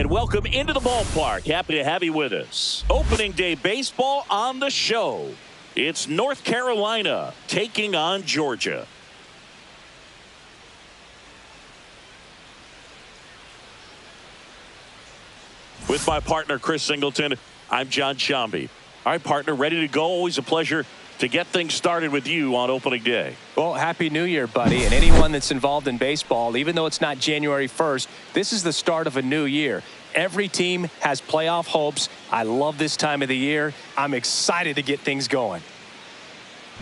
And welcome into the ballpark. Happy to have you with us. Opening day baseball on the show. It's North Carolina taking on Georgia. With my partner, Chris Singleton, I'm John Shambi. All right, partner, ready to go. Always a pleasure to get things started with you on opening day. Well, Happy New Year, buddy. And anyone that's involved in baseball, even though it's not January 1st, this is the start of a new year. Every team has playoff hopes. I love this time of the year. I'm excited to get things going.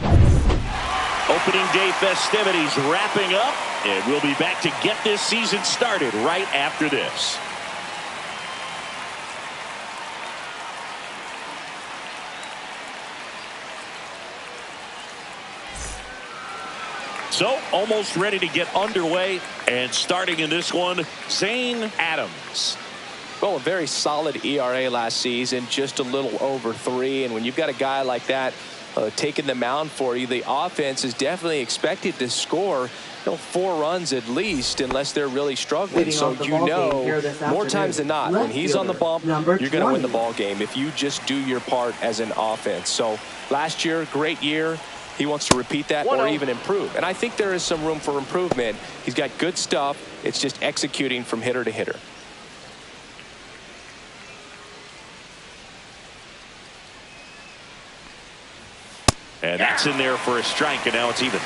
Opening day festivities wrapping up, and we'll be back to get this season started right after this. So, almost ready to get underway, and starting in this one, Zane Adams. Well, a very solid ERA last season, just a little over 3. And when you've got a guy like that taking the mound for you, the offense is definitely expected to score 4 runs at least, unless they're really struggling. So more times than not, when he's on the bump, you're going to win the ball game if you just do your part as an offense. So last year, great year. He wants to repeat that or even improve. And I think there is some room for improvement. He's got good stuff. It's just executing from hitter to hitter. And that's in there for a strike, and now it's even.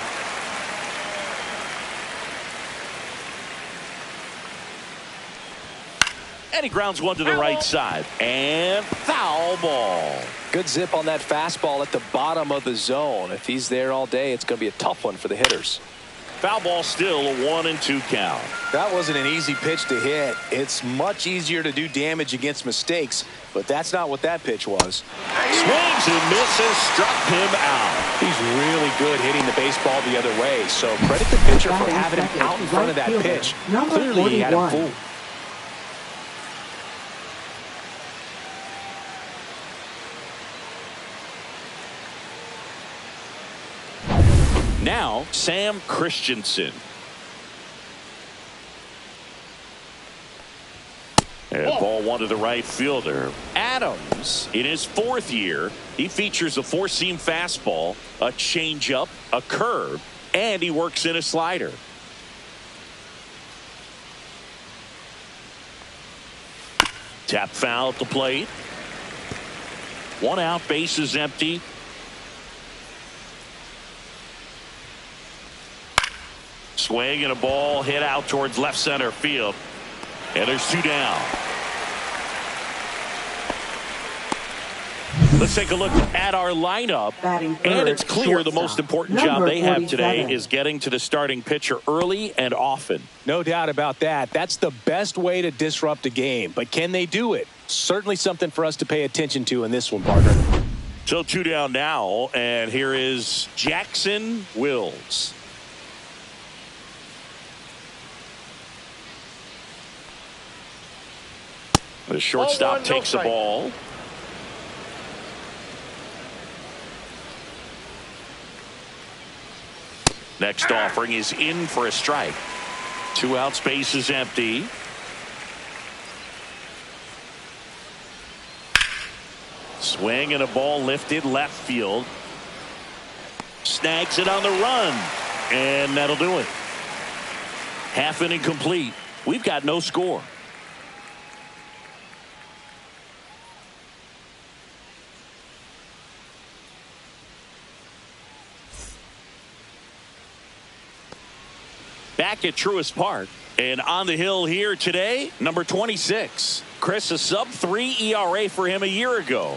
And he grounds one to the right side. And foul ball. Good zip on that fastball at the bottom of the zone. If he's there all day, it's going to be a tough one for the hitters. Foul ball still a 1-2 count. That wasn't an easy pitch to hit. It's much easier to do damage against mistakes, but that's not what that pitch was. Swings and misses, struck him out. He's really good hitting the baseball the other way, so credit the pitcher for having him out in front of that pitch. Clearly he had him fooled. Now, Sam Christensen. And ball one to the right fielder. Adams, in his 4th year, he features a 4-seam fastball, a changeup, a curve, and he works in a slider. Tap foul at the plate. 1 out, base is empty. Swing and a ball hit out towards left center field. And there's 2 down. Let's take a look at our lineup. And it's clear the most important job they have today is getting to the starting pitcher early and often. No doubt about that. That's the best way to disrupt a game. But can they do it? Certainly something for us to pay attention to in this one, partner. So 2 down now. And here is Jackson Wills. The shortstop takes the ball. Next offering is in for a strike. 2 outs, base is empty. Swing and a ball lifted left field. Snags it on the run. And that'll do it. Half inning complete. We've got no score. Back at Truist Park, and on the hill here today, number 26. Chris, a sub-3 ERA for him a year ago.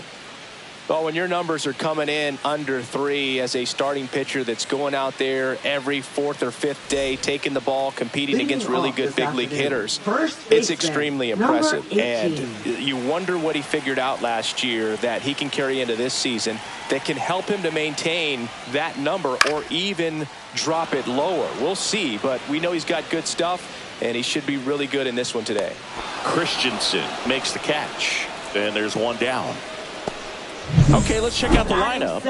Well, when your numbers are coming in under 3 as a starting pitcher that's going out there every 4th or 5th day, taking the ball, competing against really good big league hitters, it's extremely impressive. And you wonder what he figured out last year that he can carry into this season that can help him to maintain that number or even drop it lower. We'll see, but we know he's got good stuff, and he should be really good in this one today. Christensen makes the catch, and there's 1 down. Okay, let's check out the lineup.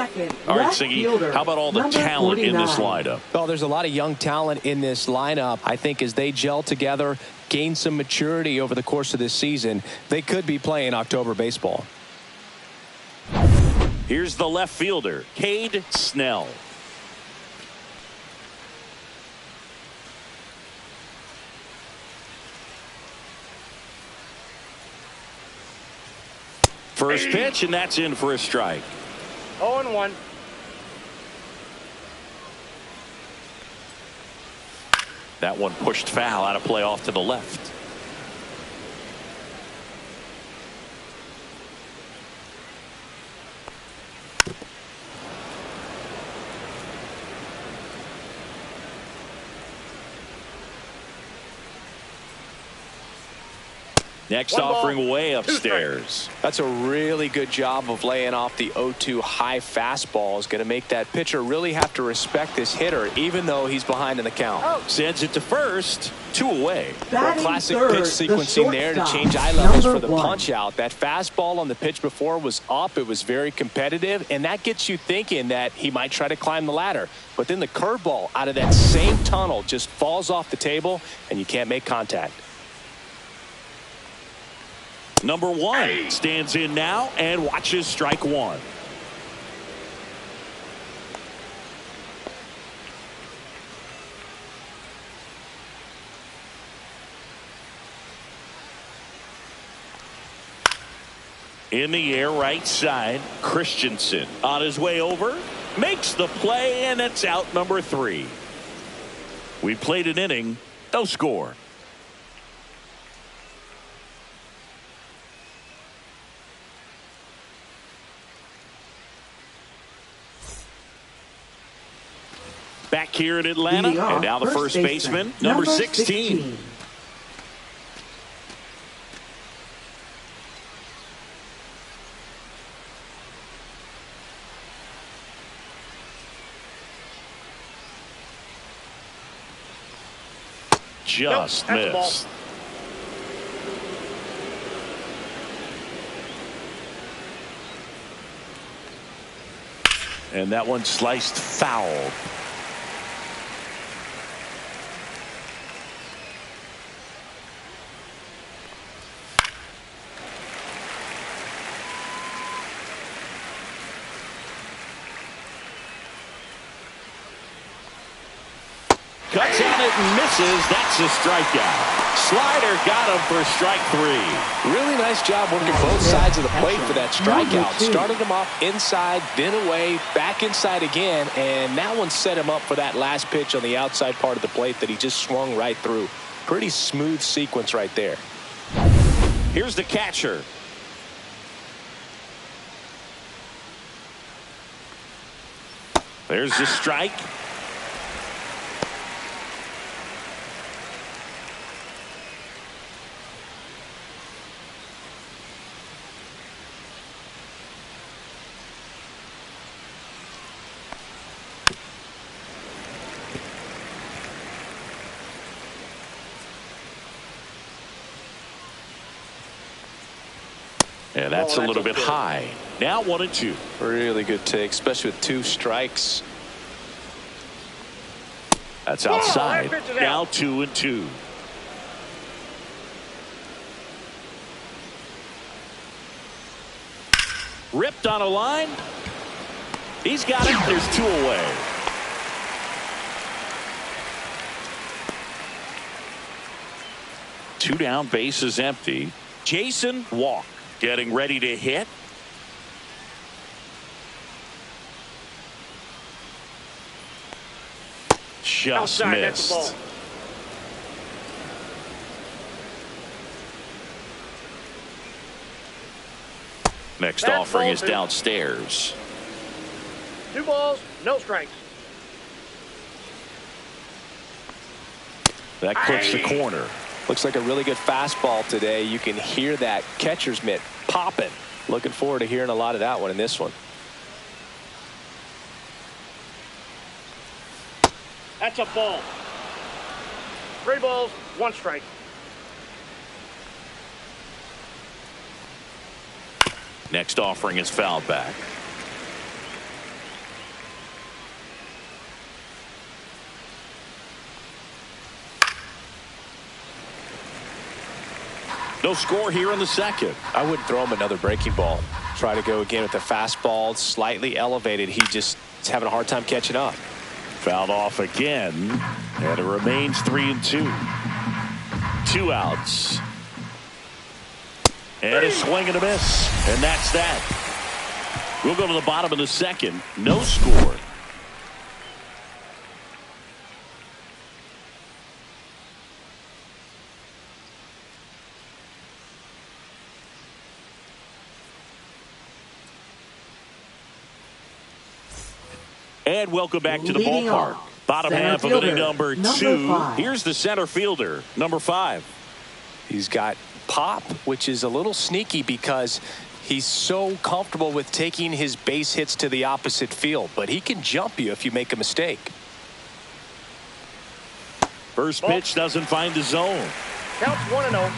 All right, Siggy, how about all the talent in this lineup? Well, there's a lot of young talent in this lineup. I think as they gel together, gain some maturity over the course of this season, they could be playing October baseball. Here's the left fielder, Cade Snell. First pitch, and that's in for a strike. 0-1. That one pushed foul, out of play off to the left. Next offering way upstairs. That's a really good job of laying off the 0-2 high fastball. Is going to make that pitcher really have to respect this hitter, even though he's behind in the count. Sends it to first, 2 away. Well, classic pitch sequencing there to change eye levels for the punch out. That fastball on the pitch before was up. It was very competitive, and that gets you thinking that he might try to climb the ladder. But then the curveball out of that same tunnel just falls off the table, and you can't make contact. Number 1 stands in now and watches strike 1. In the air, right side, Christensen on his way over, makes the play, and it's out number 3. We played an inning, no score. Back here in Atlanta, and now the first baseman, number 16. Just missed. And that one sliced foul. Cuts on it and misses. That's a strikeout. Slider got him for strike 3. Really nice job working both sides of the plate for that strikeout. Started him off inside, then away, back inside again, and that one set him up for that last pitch on the outside part of the plate that he just swung right through. Pretty smooth sequence right there. Here's the catcher. There's the strike. And that's a little bit high. Now 1-2. Really good take, especially with 2 strikes. That's outside. Now 2-2. Ripped on a line. He's got it. There's 2 away. Two down, bases empty. Jason Walk getting ready to hit. Just missed. Next offering is downstairs. 2 balls, no strikes. That clips the corner. Looks like a really good fastball today. You can hear that catcher's mitt popping. Looking forward to hearing a lot of that one in this one. That's a ball. 3 balls, 1 strike. Next offering is fouled back. No score here in the second. I wouldn't throw him another breaking ball. Try to go again with the fastball, slightly elevated. He just is having a hard time catching up. Fouled off again, and it remains 3-2. 2 outs. And a swing and a miss, and that's that. We'll go to the bottom of the second. No score. And welcome back to the ballpark. Bottom half of inning number 2. Here's the center fielder, number 5. He's got pop, which is a little sneaky because he's so comfortable with taking his base hits to the opposite field, but he can jump you if you make a mistake. First pitch doesn't find the zone. Counts 1-0.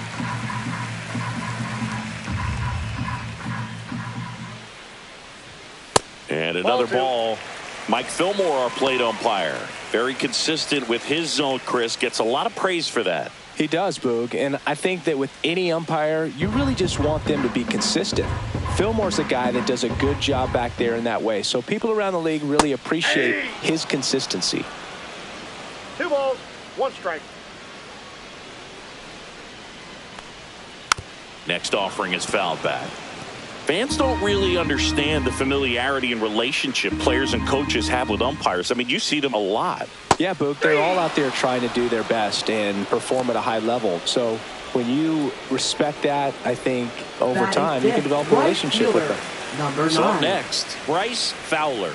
And another ball. Mike Fillmore, our plate umpire. Very consistent with his zone, Chris. Gets a lot of praise for that. He does, Boog. And I think that with any umpire, you really just want them to be consistent. Fillmore's a guy that does a good job back there in that way. So people around the league really appreciate his consistency. 2 balls, 1 strike. Next offering is fouled back. Fans don't really understand the familiarity and relationship players and coaches have with umpires. I mean, you see them a lot. Yeah, Boog, they're all out there trying to do their best and perform at a high level. So when you respect that, I think over time you can develop a relationship with them. Number 9. So up next, Bryce Fowler.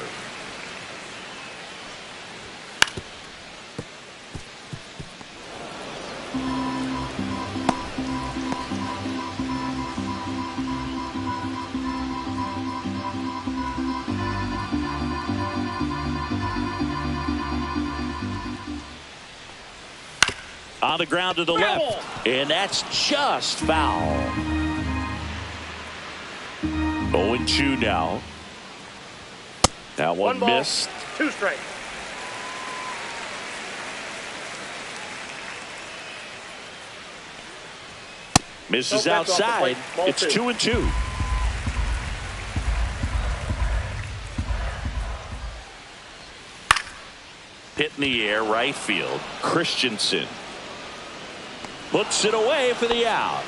On the ground to the left, and that's just foul. 0-2 now. That one ball, missed. 2 strikes. Misses outside. It's 2-2. Hit in the air, right field. Christensen puts it away for the out.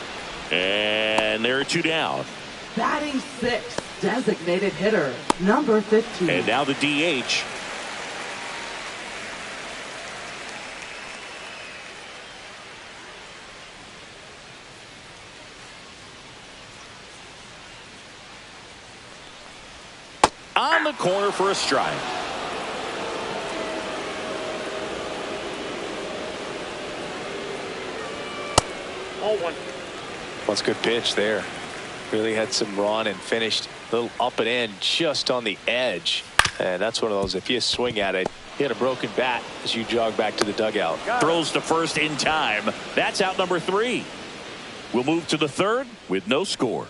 And there are 2 down. Batting 6, designated hitter, number 15. And now the DH. On the corner for a strike. All 1. That's a good pitch there. Really had some run and finished a little up and in just on the edge. And that's one of those, if you swing at it, you hit a broken bat as you jog back to the dugout. Throws to first in time. That's out number 3. We'll move to the third with no score.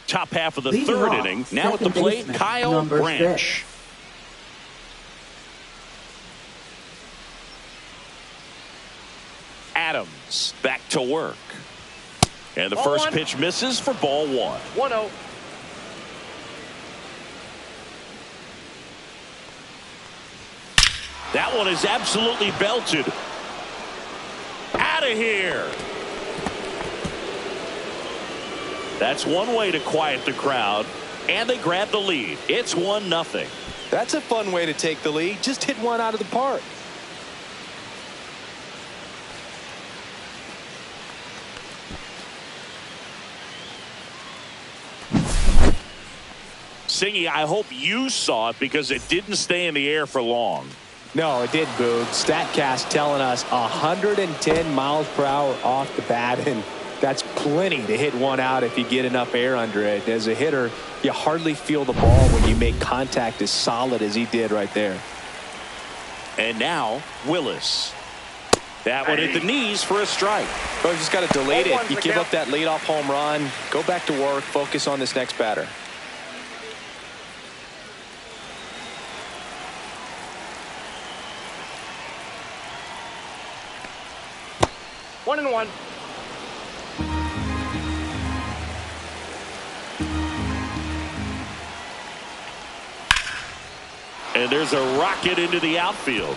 Top half of the third inning. Now at the plate, Kyle Branch. 6. Adams back to work. And the first pitch misses for ball 1. 1-0. That one is absolutely belted. Out of here. That's one way to quiet the crowd. And they grab the lead. It's 1-0. That's a fun way to take the lead. Just hit one out of the park. Singy, I hope you saw it because it didn't stay in the air for long. No, it did, Boog. StatCast telling us 110 miles per hour off the bat, and that's plenty to hit one out if you get enough air under it. As a hitter, you hardly feel the ball when you make contact as solid as he did right there. And now Willis. That one hit the knees for a strike. Oh, you just got to delete it. You give up that leadoff home run. Go back to work. Focus on this next batter. One and one. And there's a rocket into the outfield.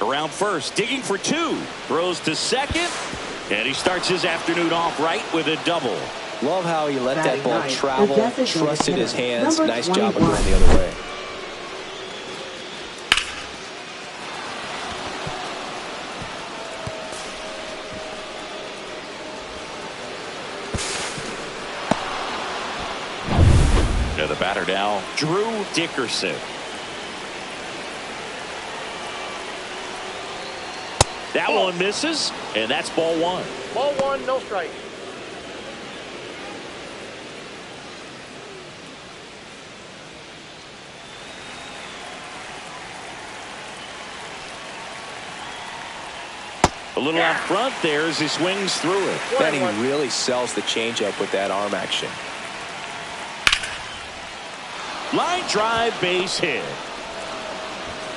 Around first, digging for two. Throws to second. And he starts his afternoon off right with a double. Love how he let that ball travel, trusted his hands. Number Nice job of 21. going the other way. And the batter now, Drew Dickerson. That one misses, and that's ball one. Ball one, no strike. A little out front there as he swings through it. Then he really sells the changeup with that arm action. Line drive, base hit.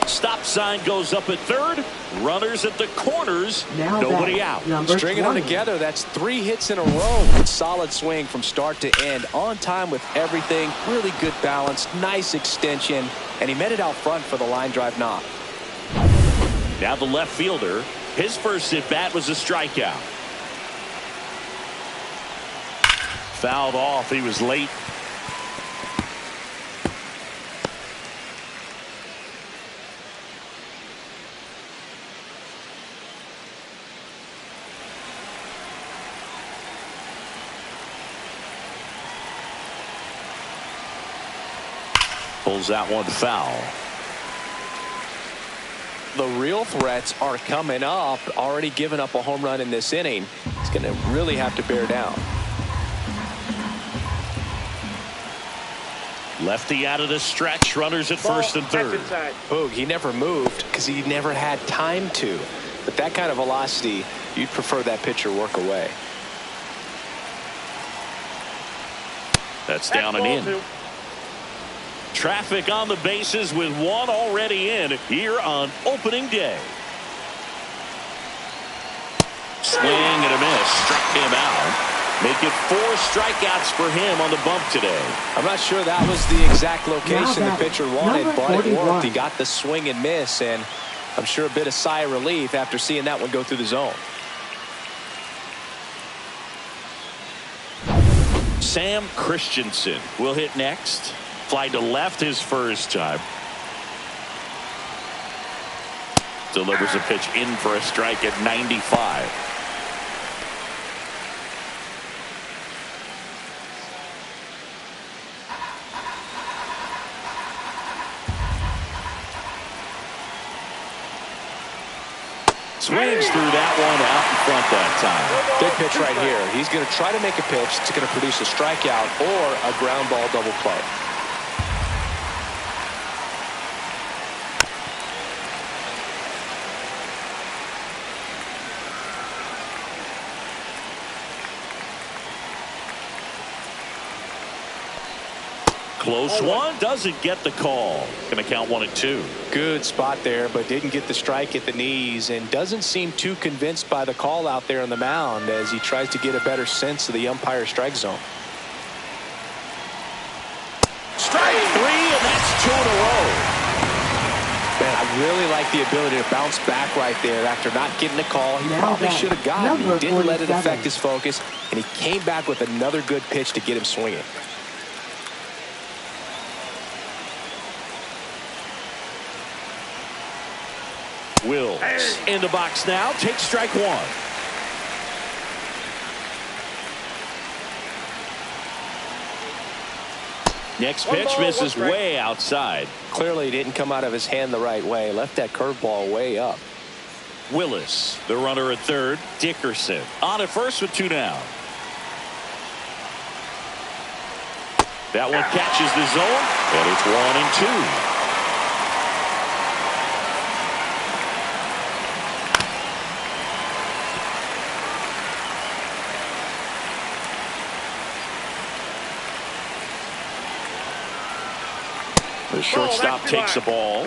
Stop sign goes up at third. Runners at the corners. Now Nobody back, out. number Stringing them 20. together, that's 3 hits in a row. Solid swing from start to end. On time with everything. Really good balance. Nice extension. And he met it out front for the line drive knock. Now the left fielder. His first at bat was a strikeout. Fouled off. He was late. Pulls that one foul. The real threats are coming up. Already given up a home run in this inning. He's going to really have to bear down. Lefty out of the stretch. Runners at first and third. Boog, he never moved because he never had time to. But that kind of velocity, you'd prefer that pitcher work away. That's down and in. Traffic on the bases with one already in here on opening day. Swing and a miss. Struck him out. Make it 4 strikeouts for him on the bump today. I'm not sure that was the exact location the pitcher wanted, but it 41. worked. He got the swing and miss, and I'm sure a bit of sigh of relief after seeing that one go through the zone. Sam Christensen will hit next. Fly to left his first time. Delivers a pitch in for a strike at 95. Swings through that one out in front that time. Big pitch right here. He's going to try to make a pitch that's going to produce a strikeout or a ground ball double play. Close one, doesn't get the call. Going to count 1-2. Good spot there, but didn't get the strike at the knees and doesn't seem too convinced by the call out there on the mound as he tries to get a better sense of the umpire strike zone. Strike 3, and that's 2 in a row. Man, I really like the ability to bounce back right there after not getting the call. He probably should have gotten. He didn't let it affect his focus, and he came back with another good pitch to get him swinging. Wills in the box now. Takes strike 1. Next pitch misses way outside. Clearly didn't come out of his hand the right way. Left that curveball way up. Willis, the runner at third. Dickerson on at first with 2 down. That one catches the zone, and it's 1-2. The shortstop takes the ball.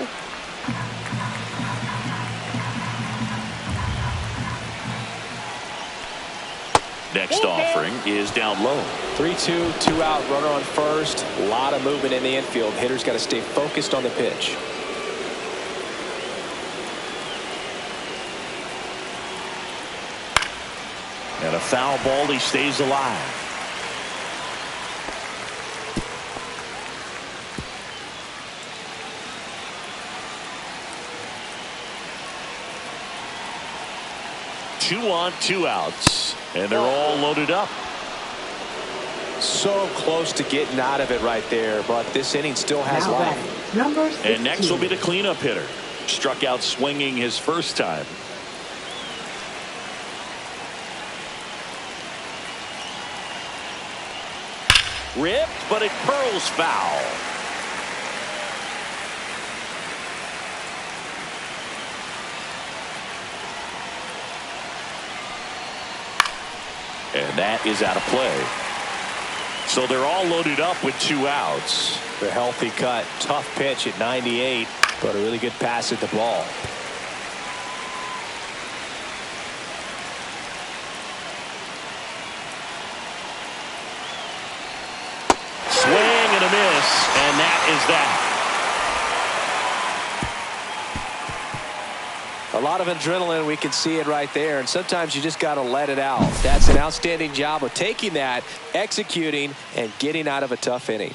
Next offering is down low. 3-2, 2 out, runner on first. A lot of movement in the infield. Hitter's got to stay focused on the pitch. And a foul ball. He stays alive. Two on, 2 outs. And they're all loaded up. So close to getting out of it right there, but this inning still has life. Number 16. And next will be the cleanup hitter. Struck out swinging his first time. Ripped, but it curls foul. And that is out of play. So they're all loaded up with 2 outs. The healthy cut. Tough pitch at 98, but a really good pass at the ball. Swing and a miss, and that is that. A lot of adrenaline, we can see it right there, and sometimes you just got to let it out. That's an outstanding job of taking that, executing, and getting out of a tough inning.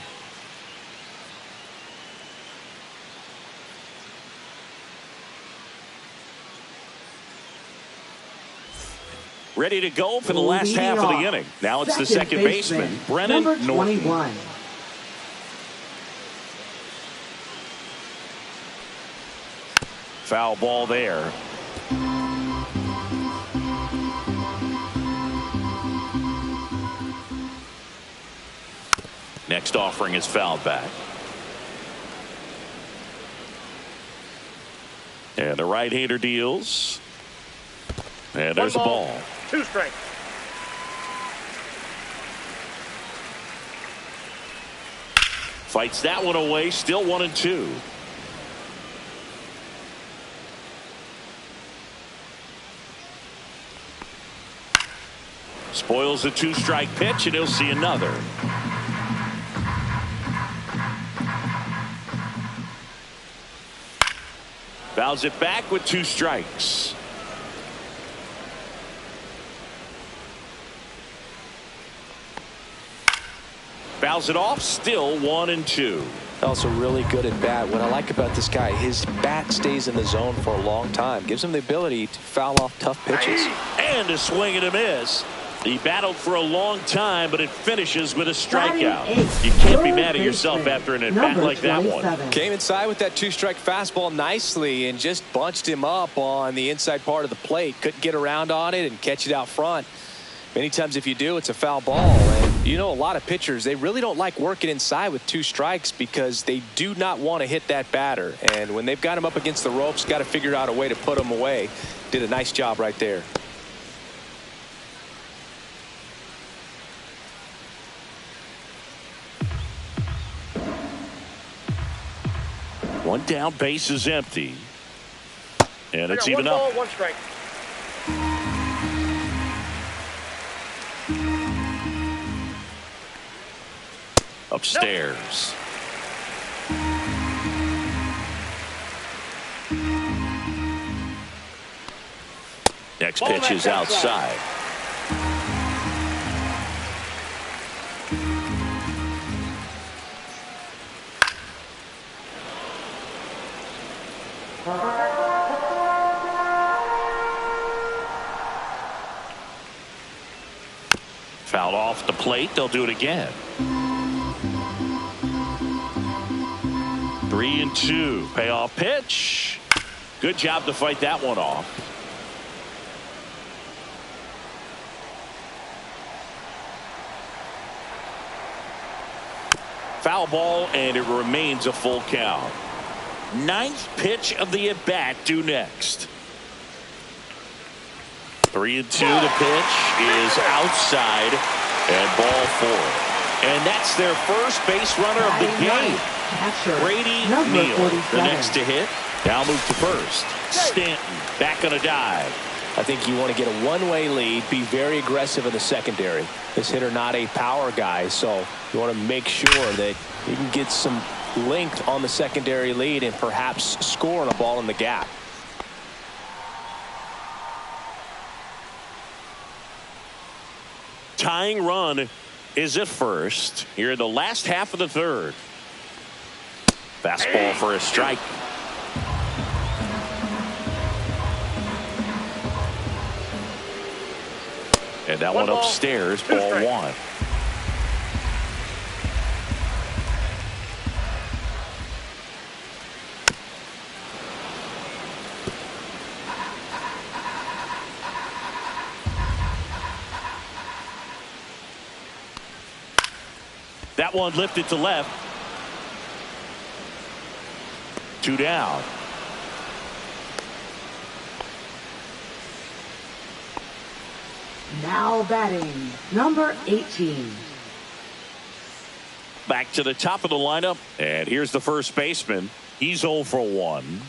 Ready to go for the last half of the inning. Now it's the second baseman, Brennan Number Norton. 21. Foul ball there. Next offering is fouled back. And the right-hander deals. And there's a ball. 2 strikes. Fights that one away. Still 1-2. Spoils the 2-strike pitch, and he'll see another. Fouls it back with 2 strikes. Fouls it off, still 1-2. Also really good at bat. What I like about this guy, his bat stays in the zone for a long time. Gives him the ability to foul off tough pitches. And a swing and a miss. He battled for a long time, but it finishes with a strikeout. You can't be mad at yourself after an at-bat like that one. Came inside with that 2-strike fastball nicely and just bunched him up on the inside part of the plate. Couldn't get around on it and catch it out front. Many times if you do, it's a foul ball. And you know, a lot of pitchers, they really don't like working inside with 2 strikes because they do not want to hit that batter. And when they've got him up against the ropes, got to figure out a way to put him away. Did a nice job right there. One down, base is empty. And it's even up. 1 ball, 1 strike. Upstairs. Next pitch is outside. Fouled off the plate. They'll do it again. 3-2. Payoff pitch. Good job to fight that one off. Foul ball, and it remains a full count. 9th pitch of the at-bat due next. 3-2. The pitch is outside, and ball 4. And that's their first base runner of the game. Catcher, Brady number Neal, 47. the next to hit. Now move to first. Stanton back on a dive. I think you want to get a one-way lead, be very aggressive in the secondary. This hitter not a power guy, so you want to make sure that you can get some length on the secondary lead and perhaps score on a ball in the gap. Tying run is at first here in the last half of the third. Fastball for a strike. And that one upstairs, ball one. That one lifted to left. 2 down. Now batting, number 18. Back to the top of the lineup. And here's the first baseman. He's 0 for 1.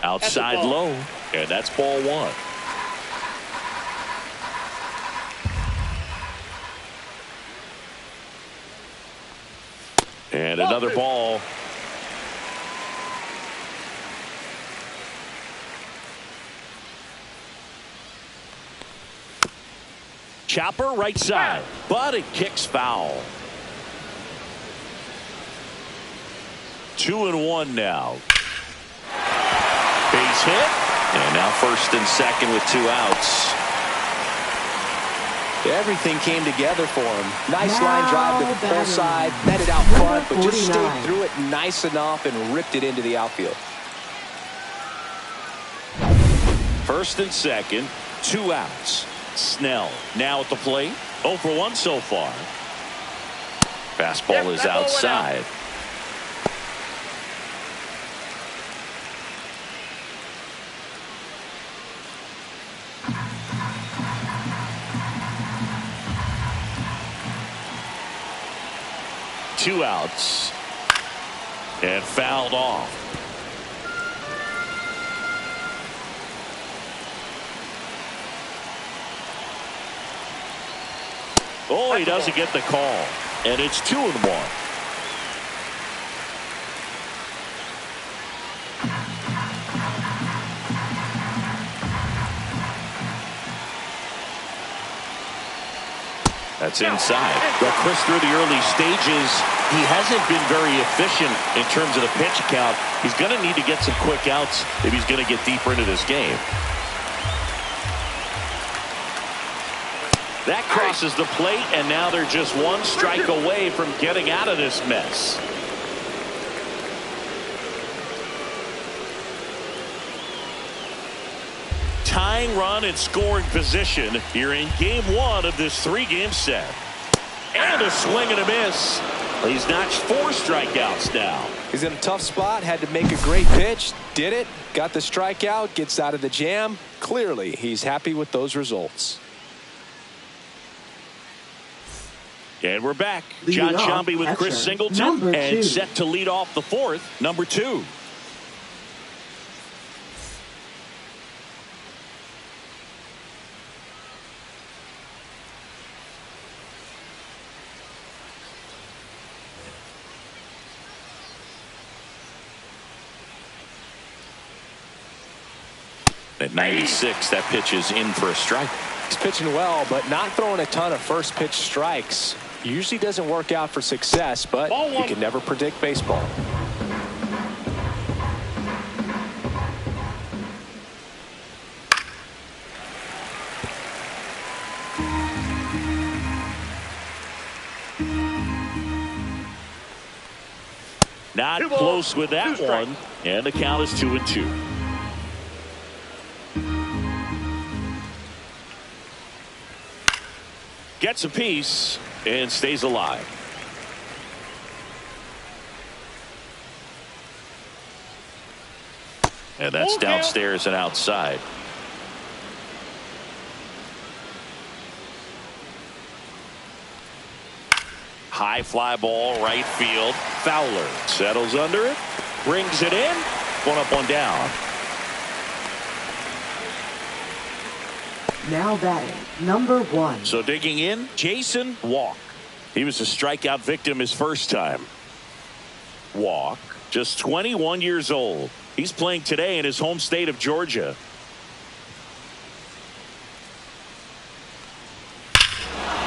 Outside low. And that's ball one. And another ball. Chopper right side, but it kicks foul. 2-1 now. Base hit, and now first and second with 2 outs. Everything came together for him. Nice line drive to the full side, met it out front, but just stayed through it nice enough and ripped it into the outfield. First and second, 2 outs. Snell now at the plate. 0 for 1 so far. Fastball is outside. Two outs. And fouled off. Oh, he doesn't get the call. And it's 2-1. That's inside. But Chris, through the early stages, he hasn't been very efficient in terms of the pitch count. He's going to need to get some quick outs if he's going to get deeper into this game. That crosses the plate, and now they're just 1 strike away from getting out of this mess. Tying run and scoring position here in game 1 of this 3-game set. And a swing and a miss. He's notched 4 strikeouts now. He's in a tough spot, had to make a great pitch, did it, got the strikeout, gets out of the jam. Clearly, he's happy with those results. And we're back. John Sciambi with Chris Singleton, and set to lead off the 4th, number 2. At 96, that pitch is in for a strike. He's pitching well, but not throwing a ton of first pitch strikes. Usually doesn't work out for success, but you can never predict baseball. Not close with that one, and the count is 2-2. Gets a piece and stays alive. And that's downstairs and outside. High fly ball, right field. Fowler settles under it, brings it in. One up, one down. Now batting, number 1. So digging in, Jason Walk. He was a strikeout victim his first time. Walk, just 21 years old. He's playing today in his home state of Georgia.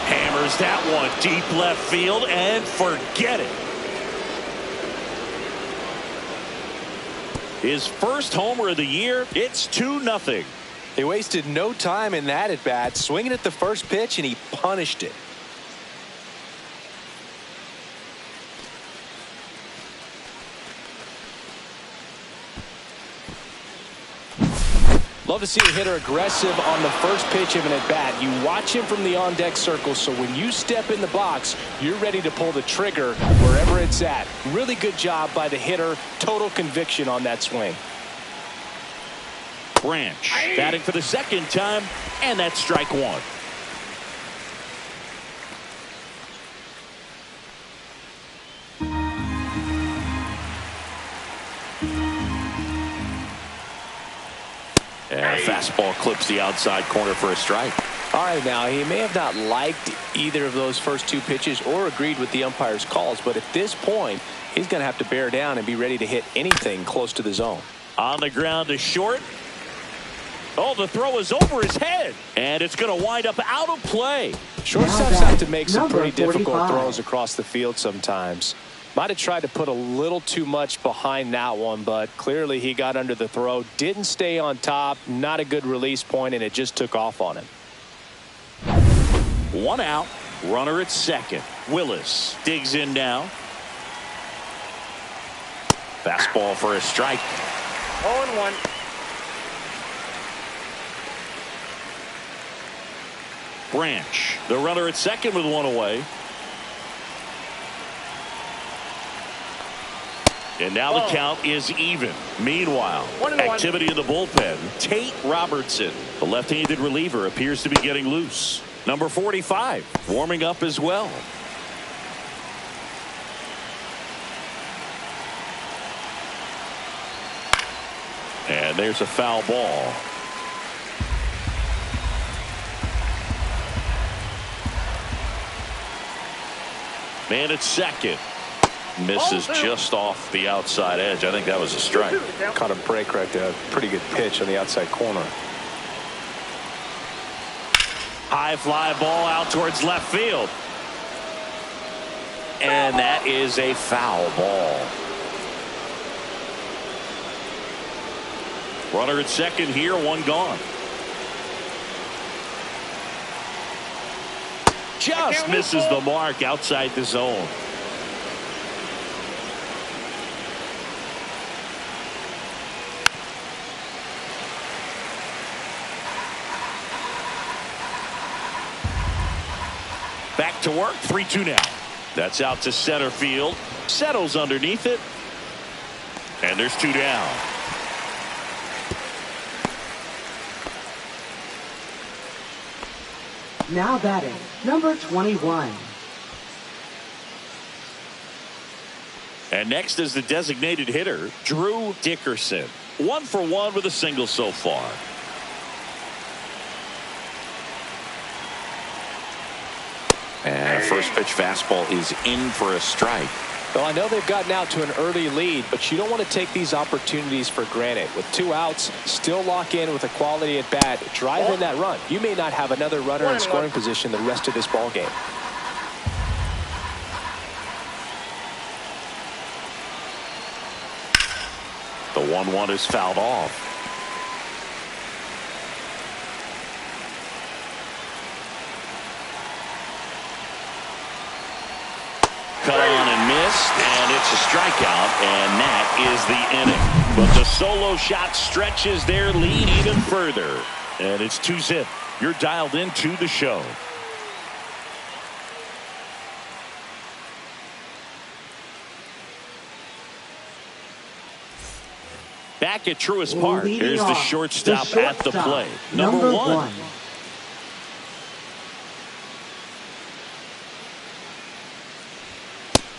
Hammers that one deep left field and forget it. His first homer of the year. It's 2-0. He wasted no time in that at bat, swinging at the first pitch, and he punished it. Love to see a hitter aggressive on the first pitch of an at-bat. You watch him from the on-deck circle, so when you step in the box, you're ready to pull the trigger wherever it's at. Really good job by the hitter. Total conviction on that swing. Branch batting for the second time, and that's strike one. And a fastball clips the outside corner for a strike. All right, now he may have not liked either of those first two pitches or agreed with the umpire's calls, but at this point he's going to have to bear down and be ready to hit anything close to the zone. On the ground to short. Oh, the throw is over his head, and it's going to wind up out of play. Shortstops have to make some pretty difficult 45. throws across the field sometimes. Might have tried to put a little too much behind that one, but clearly he got under the throw, didn't stay on top, not a good release point, and it just took off on him. One out, runner at second. Willis digs in now. Fastball for a strike. 0-1. Branch, the runner at second with one away. And now the count is even. Meanwhile, 1-1. activity in the bullpen. Tate Robertson, the left-handed reliever, appears to be getting loose. Number 45, warming up as well. And there's a foul ball. Man at second. Misses just off the outside edge. I think that was a strike. Caught a break right there. Pretty good pitch on the outside corner. High fly ball out towards left field. And that is a foul ball. Runner at second here, one gone. Just misses the mark outside the zone. Back to work, 3-2 now. That's out to center field. Settles underneath it. And there's two down. Now batting, number 21. And next is the designated hitter, Drew Dickerson. 1 for 1 with a single so far. And first pitch fastball is in for a strike. Well, I know they've gotten out to an early lead, but you don't want to take these opportunities for granted. With 2 outs, still lock in with a quality at bat, drive in that run. You may not have another runner in scoring position the rest of this ball game. The 1-1 is fouled off. Cut on and missed, and it's a strikeout, and that is the inning. But the solo shot stretches their lead even further, and it's 2-zip. You're dialed into the show. Back at Truist Park, here's the shortstop at the plate. Number 1.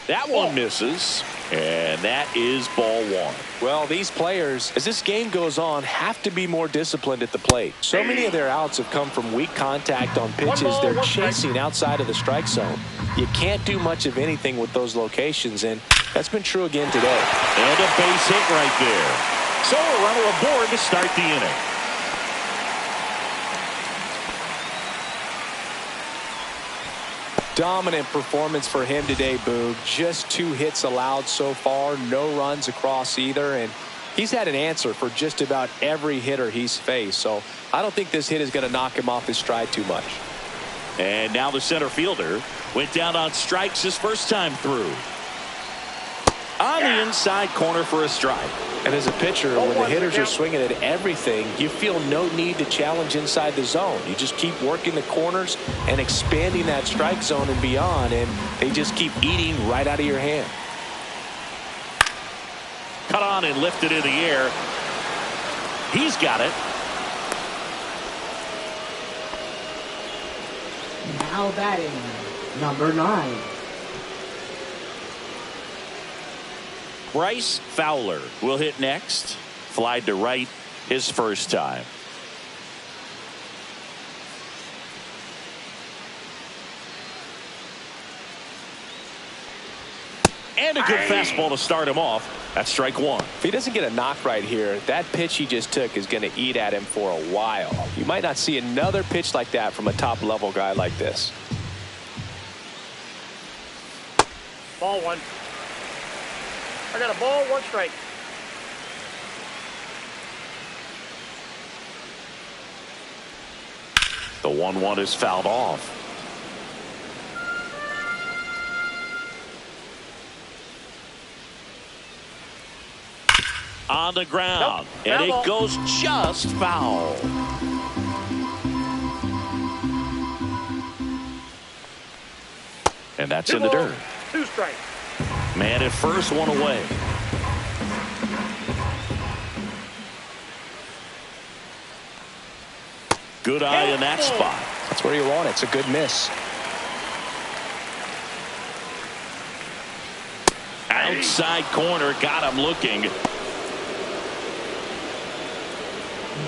That one misses, and that is ball one. Well, these players, as this game goes on, have to be more disciplined at the plate. So many of their outs have come from weak contact on pitches they're chasing outside of the strike zone. You can't do much of anything with those locations, and that's been true again today. And a base hit right there. So a runner aboard to start the inning. Dominant performance for him today, Boog. Just 2 hits allowed so far, no runs across either, and he's had an answer for just about every hitter he's faced. So I don't think this hit is going to knock him off his stride too much. And now the center fielder went down on strikes his first time through. On the inside corner for a strike. And as a pitcher, when the hitters are swinging at everything, you feel no need to challenge inside the zone. You just keep working the corners and expanding that strike zone and beyond, and they just keep eating right out of your hand. Cut on and lifted in the air. He's got it. Now batting, number 9. Bryce Fowler will hit next. Flied to right his first time. And a good fastball to start him off. That's strike one. If he doesn't get a knock right here, that pitch he just took is going to eat at him for a while. You might not see another pitch like that from a top-level guy like this. Ball one. I got a ball, 1 strike. The 1-1 is fouled off. On the ground. Nope. And Foul it goes just foul. And that's in the dirt. 2 strikes. Man at first, 1 away. Good eye in that spot. That's where you want it. It's a good miss. Outside corner, got him looking.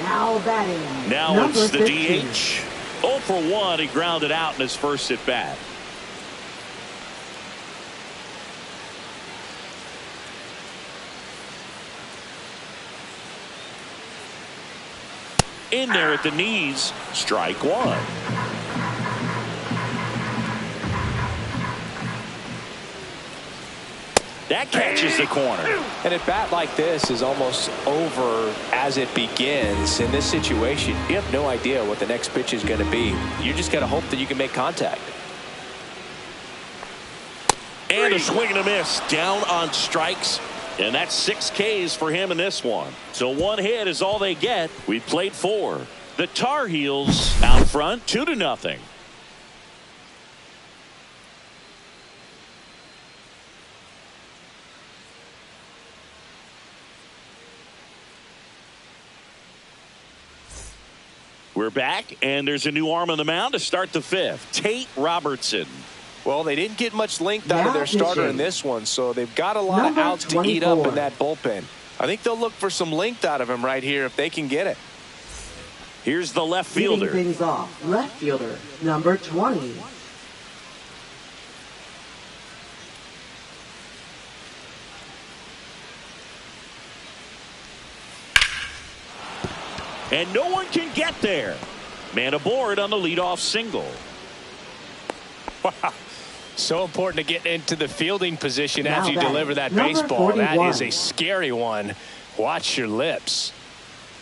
Now batting, Now number it's the 15. DH. 0 for 1. He grounded out in his first at bat. In there at the knees, strike one. That catches the corner. And a bat like this is almost over as it begins. In this situation, you have no idea what the next pitch is going to be. You just got to hope that you can make contact. And a swing and a miss down on strikes. And that's 6 Ks for him in this one. So 1 hit is all they get. We played 4. The Tar Heels out front 2-0. We're back, and there's a new arm on the mound to start the 5th. Tate Robertson. Well, they didn't get much length out of their starter in this one, so they've got a lot of outs to eat up in that bullpen. I think they'll look for some length out of him right here if they can get it. Here's the left fielder. Leading things off, left fielder, number 20. And no one can get there. Man aboard on the leadoff single. Wow. So important to get into the fielding position Now after you batting, deliver that number baseball. 41. That is a scary one. Watch your lips.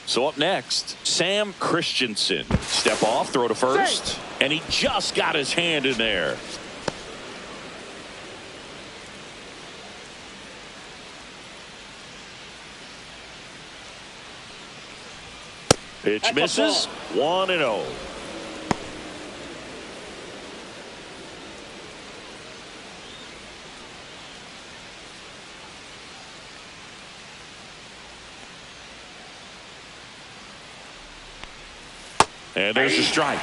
So up next, Sam Christensen. Step off, throw to first. And he just got his hand in there. Pitch misses. 1-0. And there's a strike.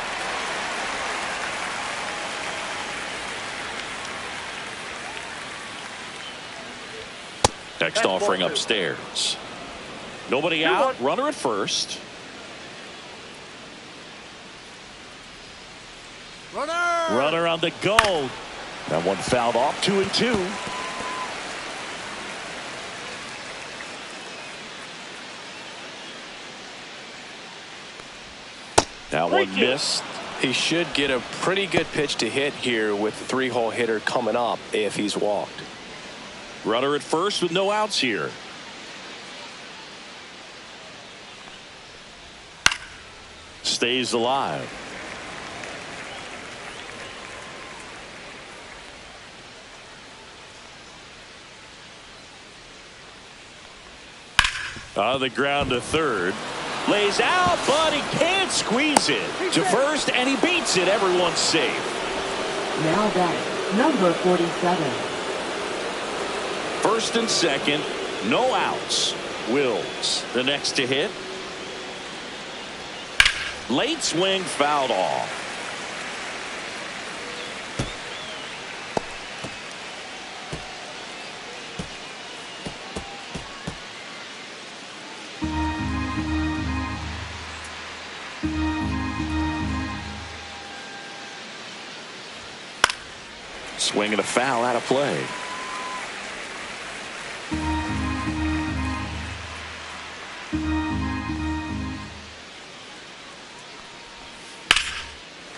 Next That's offering ball 2. upstairs. Nobody out. Runner at first. Runner on the go. That one fouled off. 2-2. That one missed. He should get a pretty good pitch to hit here with the 3-hole hitter coming up if he's walked. Runner at first with no outs here. Stays alive. On the ground to third. Lays out, but he can't squeeze it. To first, and he beats it. Everyone's safe. Now batting, number 47. First and second, no outs. Wills, the next to hit. Late swing, fouled off. Swing and a foul out of play.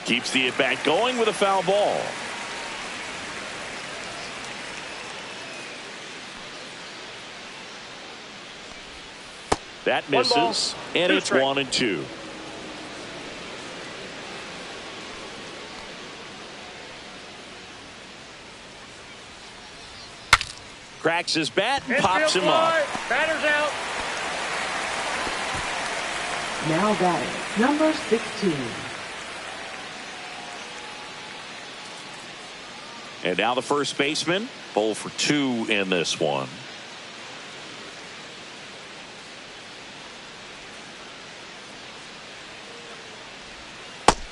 Keeps the at-bat going with a foul ball. That misses, and it's 1-2. Cracks his bat and pops him up. Batter's out. Now batting, number 16. And now the first baseman, 0 for 2 in this one.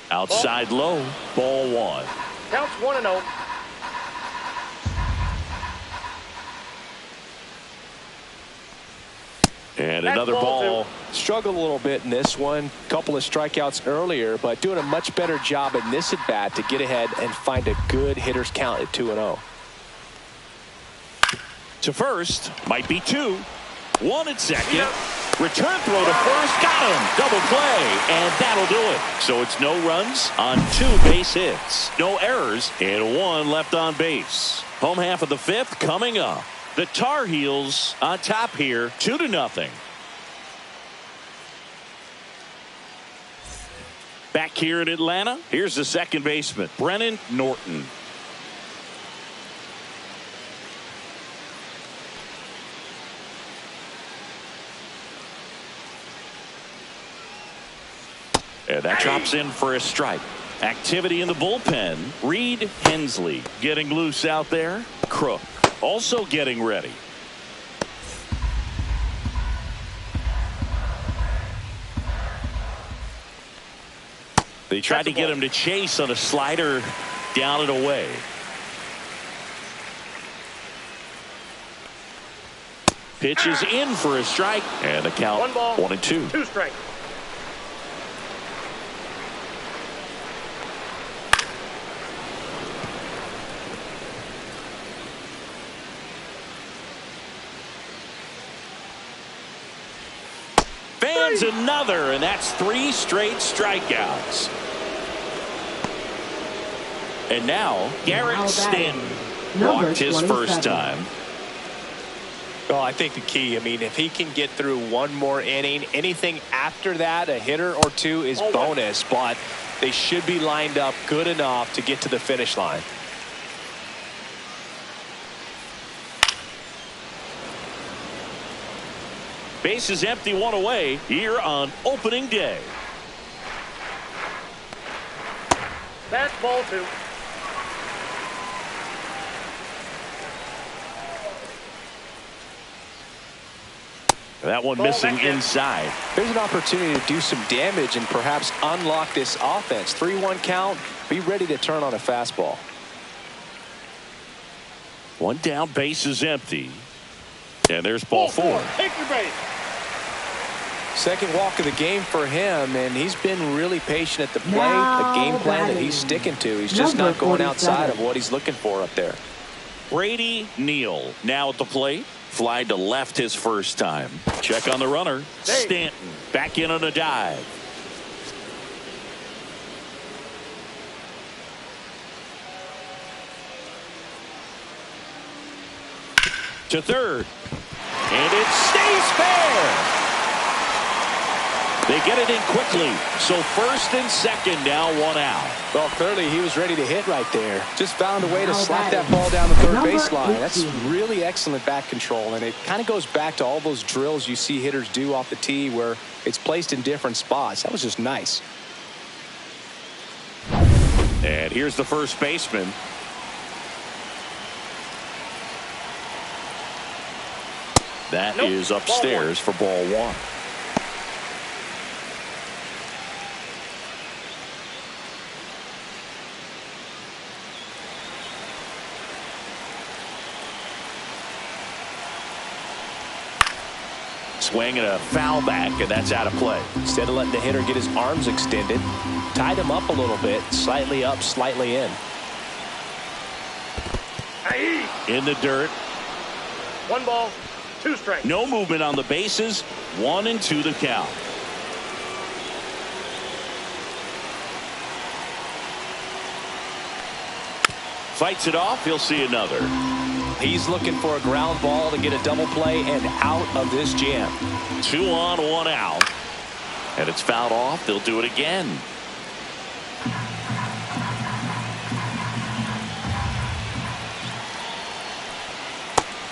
Outside low, ball 1. Counts 1-0. And another ball. Struggled a little bit in this one. Couple of strikeouts earlier, but doing a much better job in this at bat to get ahead and find a good hitter's count at 2-0. To first, might be 2. 1 at second. Yep. Return throw to first, got him. Double play, and that'll do it. So it's no runs on 2 base hits, no errors, and 1 left on base. Home half of the 5th coming up. The Tar Heels on top here, 2-0. Back here in Atlanta, here's the second baseman, Brennan Norton. And that drops in for a strike. Activity in the bullpen. Reed Hensley getting loose out there. Crook also getting ready. They tried to get him to chase on a slider down and away. Pitch is in for a strike, and the count 1 ball, 1-2. 2 strikes. Fans another, and that's 3 straight strikeouts. And now Garrett Stanton walked his first time. Well, I think the key, if he can get through 1 more inning, anything after that, a hitter or 2 is bonus, but they should be lined up good enough to get to the finish line. Base is empty, 1 away here on opening day. That's ball 2. That one missing inside. There's an opportunity to do some damage and perhaps unlock this offense. 3-1 count. Be ready to turn on a fastball. 1 down, base is empty. And there's ball 4. Take your base. Second walk of the game for him, and he's been really patient at the plate. Now A game plan that batting. he's sticking to. He's just Number not going 47. outside of what he's looking for up there. Brady Neal now at the plate. Fly to left his first time. Check on the runner. Stanton back in on a dive. To third. And it stays fair. They get it in quickly. So first and second, now 1 out. Well, clearly he was ready to hit right there. Just found a way to Now slap that batting. ball down the third Number baseline. That's 18. really excellent back control, and it kind of goes back to all those drills you see hitters do off the tee where it's placed in different spots. That was just nice. And here's the first baseman. That is upstairs for ball 1. Swing and a foul back, and that's out of play. Instead of letting the hitter get his arms extended, tied him up a little bit, slightly up, slightly in. In the dirt. 1 ball, 2 strikes. No movement on the bases. 1-2 the count. Fights it off. He'll see another. He's looking for a ground ball to get a double play and out of this jam. 2 on, 1 out. And it's fouled off. They'll do it again.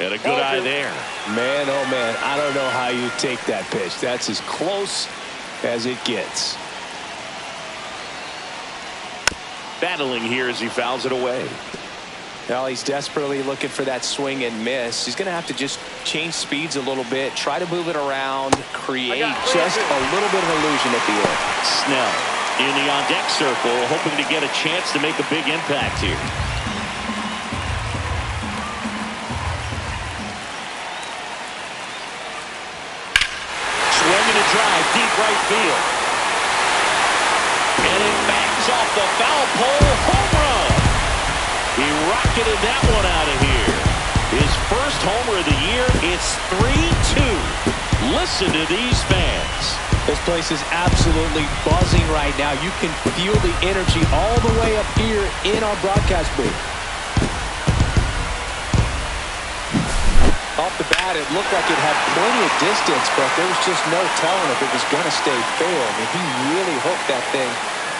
And a good eye there. Man, oh man, I don't know how you take that pitch. That's as close as it gets. Battling here as he fouls it away. Well, he's desperately looking for that swing and miss. He's going to have to just change speeds a little bit, try to move it around, create just a little bit of illusion at the end. Snell in the on-deck circle, hoping to get a chance to make a big impact here. Swinging a drive, deep right field. And it bangs off the foul pole. Home run! He rocketed that one out of here. His first homer of the year. It's 3-2. Listen to these fans. This place is absolutely buzzing right now. You can feel the energy all the way up here in our broadcast booth. Off the bat, it looked like it had plenty of distance, but there was just no telling if it was going to stay fair. I mean, he really hooked that thing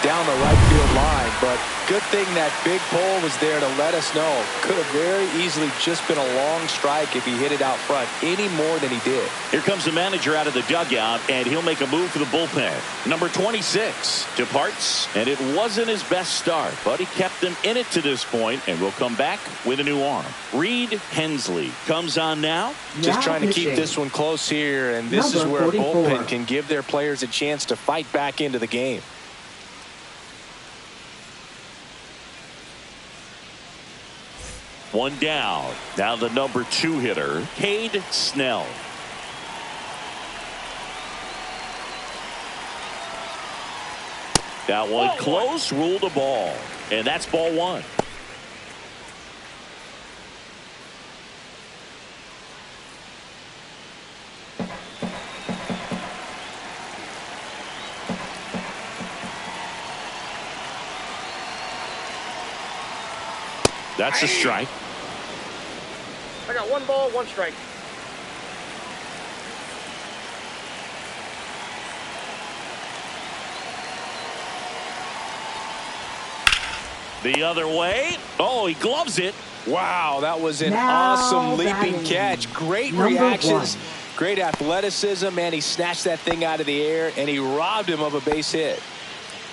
down the right field line, but good thing that big pole was there to let us know. Could have very easily just been a long strike if he hit it out front any more than he did. Here comes the manager out of the dugout, and he'll make a move for the bullpen. Number 26 departs, and it wasn't his best start, but he kept them in it to this point, and will come back with a new arm. Reed Hensley comes on now. Just trying to keep this one close here, and this is where a bullpen can give their players a chance to fight back into the game. One down. Now the number 2 hitter, Cade Snell. That one close, ruled a ball. And that's ball 1. That's a strike. I got 1 ball, 1 strike. The other way. Oh, he gloves it. Wow, that was an Now awesome leaping batting. catch. Great Number reactions, 1. great athleticism, and he snatched that thing out of the air, and he robbed him of a base hit.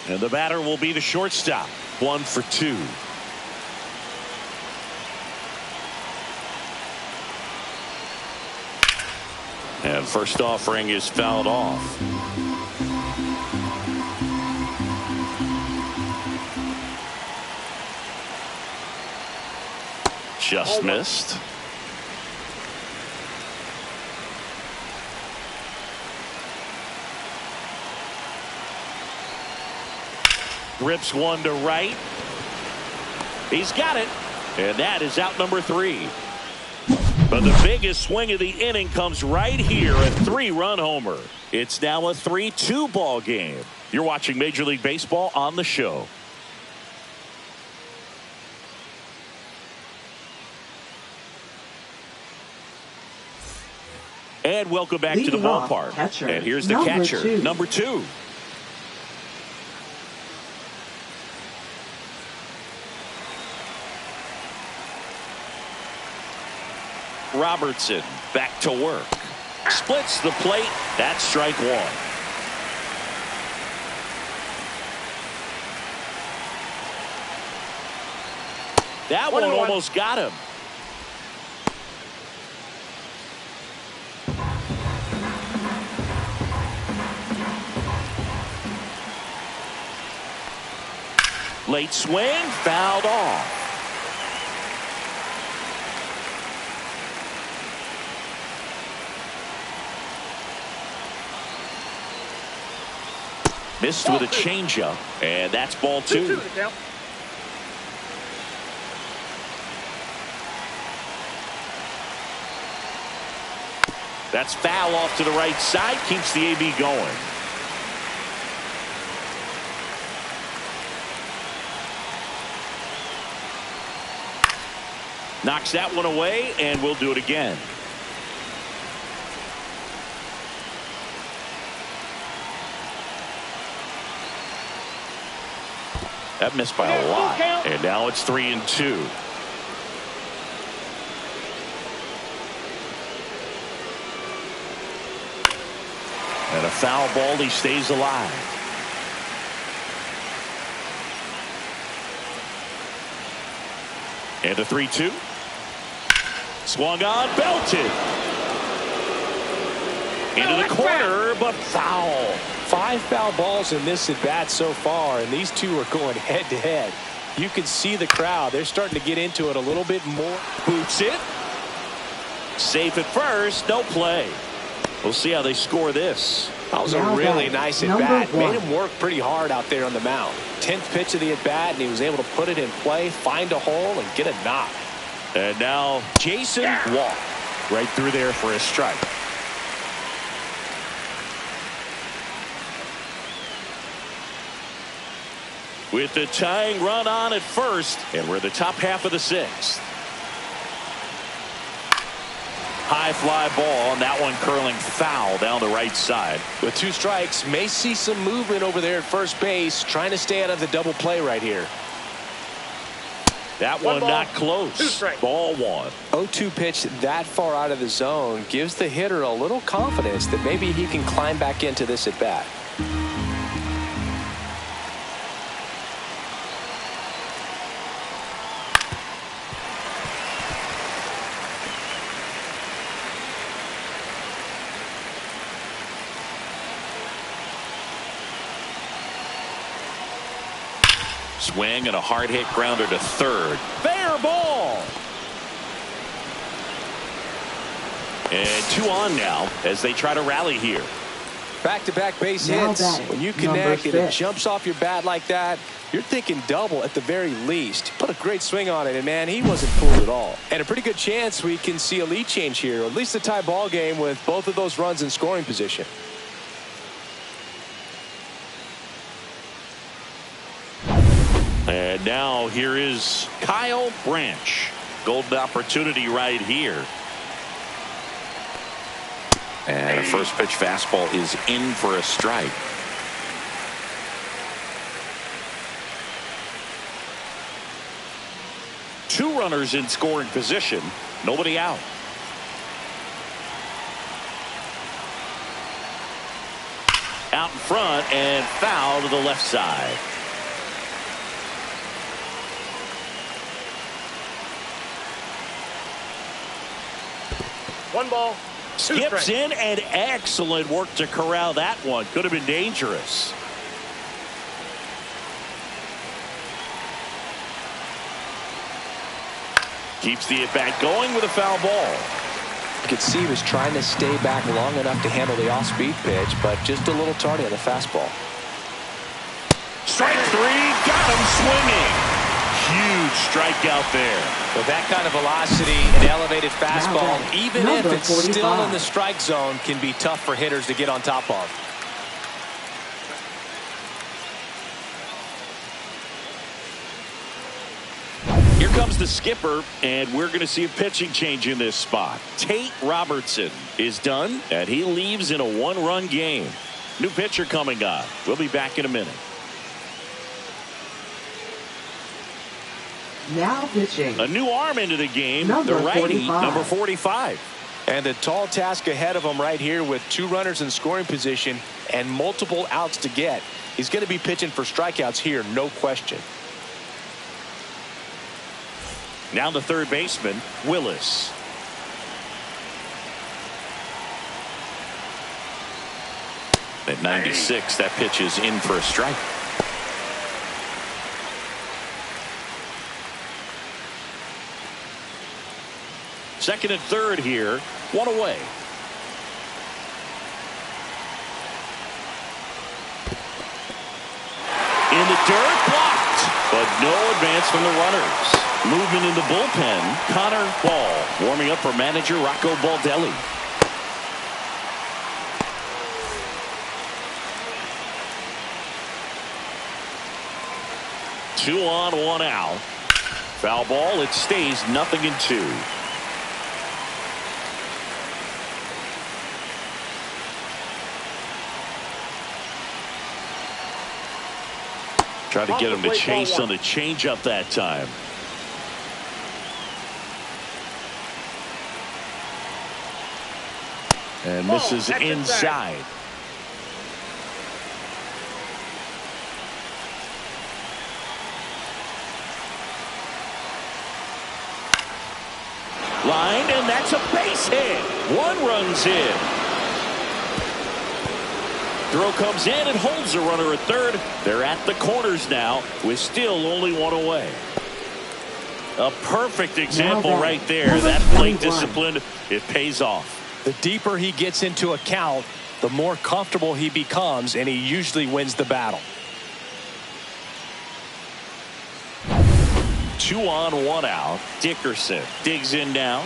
And the batter will be the shortstop. 1 for 2. And first offering is fouled off. Just missed. Rips one to right. He's got it. And that is out number 3. But the biggest swing of the inning comes right here, a 3-run homer. It's now a 3-2 ball game. You're watching Major League Baseball on the show. And welcome back to the ballpark. Catcher, and here's the catcher, number 2. Robertson back to work. Splits the plate. That's strike 1. That one almost got him. Late swing, fouled off. Missed with a changeup, and that's ball 2. That's foul off to the right side, keeps the AB going. Knocks that one away, and we'll do it again. That missed by a lot. And now it's 3-2. And a foul ball, he stays alive. And a 3-2. Swung on, belted. Into the corner, but foul. 5 foul balls in this at bat so far, and these two are going head to head. You can see the crowd. They're starting to get into it a little bit more. Boots it. Safe at first, no play. We'll see how they score this. That was a really nice at bat. Made him work pretty hard out there on the mound. 10th pitch of the at bat, and he was able to put it in play, find a hole, and get a knock. And now Jason walked right through there for a strike. With the tying run on at first, and we're the top half of the 6th. High fly ball, and that one curling foul down the right side. With 2 strikes, may see some movement over there at first base, trying to stay out of the double play right here. That one not close. Ball 1. 0-2 pitch that far out of the zone gives the hitter a little confidence that maybe he can climb back into this at bat. Swing and a hard hit grounder to third. Fair ball. And 2 on now as they try to rally here. Back-to-back base hits. When you connect and it jumps off your bat like that, you're thinking double at the very least. Put a great swing on it, and man, he wasn't fooled at all. And a pretty good chance we can see a lead change here, or at least a tie ball game with both of those runs in scoring position. And now here is Kyle Branch. Golden opportunity right here. And a first pitch fastball is in for a strike. Two runners in scoring position. Nobody out. Out in front and foul to the left side. One ball. Skips in, and excellent work to corral that one. Could have been dangerous. Keeps the at-bat going with a foul ball. You could see he was trying to stay back long enough to handle the off-speed pitch, but just a little tardy on the fastball. Strike three, got him swinging. Huge strikeout there. With that kind of velocity and elevated fastball, even if it's 45. still in the strike zone, can be tough for hitters to get on top of. Here comes the skipper, and we're going to see a pitching change in this spot. Tate Robertson is done, and he leaves in a one-run game. New pitcher coming on. We'll be back in a minute. Now pitching. A new arm into the game. Number the righty, 45. number 45. And the tall task ahead of him right here with 2 runners in scoring position and multiple outs to get. He's going to be pitching for strikeouts here, no question. Now the third baseman, Willis. At 96, that pitch is in for a strike. Second and third here, one away. In the dirt, blocked, but no advance from the runners. Movement in the bullpen, Connor Ball warming up for manager Rocco Baldelli. Two on, one out. Foul ball, it stays 0-2. Tried to get him to chase on the changeup that time. And misses inside. Line, and that's a base hit. 1 run's in. Throw comes in and holds the runner at third. They're at the corners now with still only 1 away. A perfect example right there. That plate discipline, it pays off. The deeper he gets into a count, the more comfortable he becomes, and he usually wins the battle. 2 on, 1 out. Dickerson digs in now.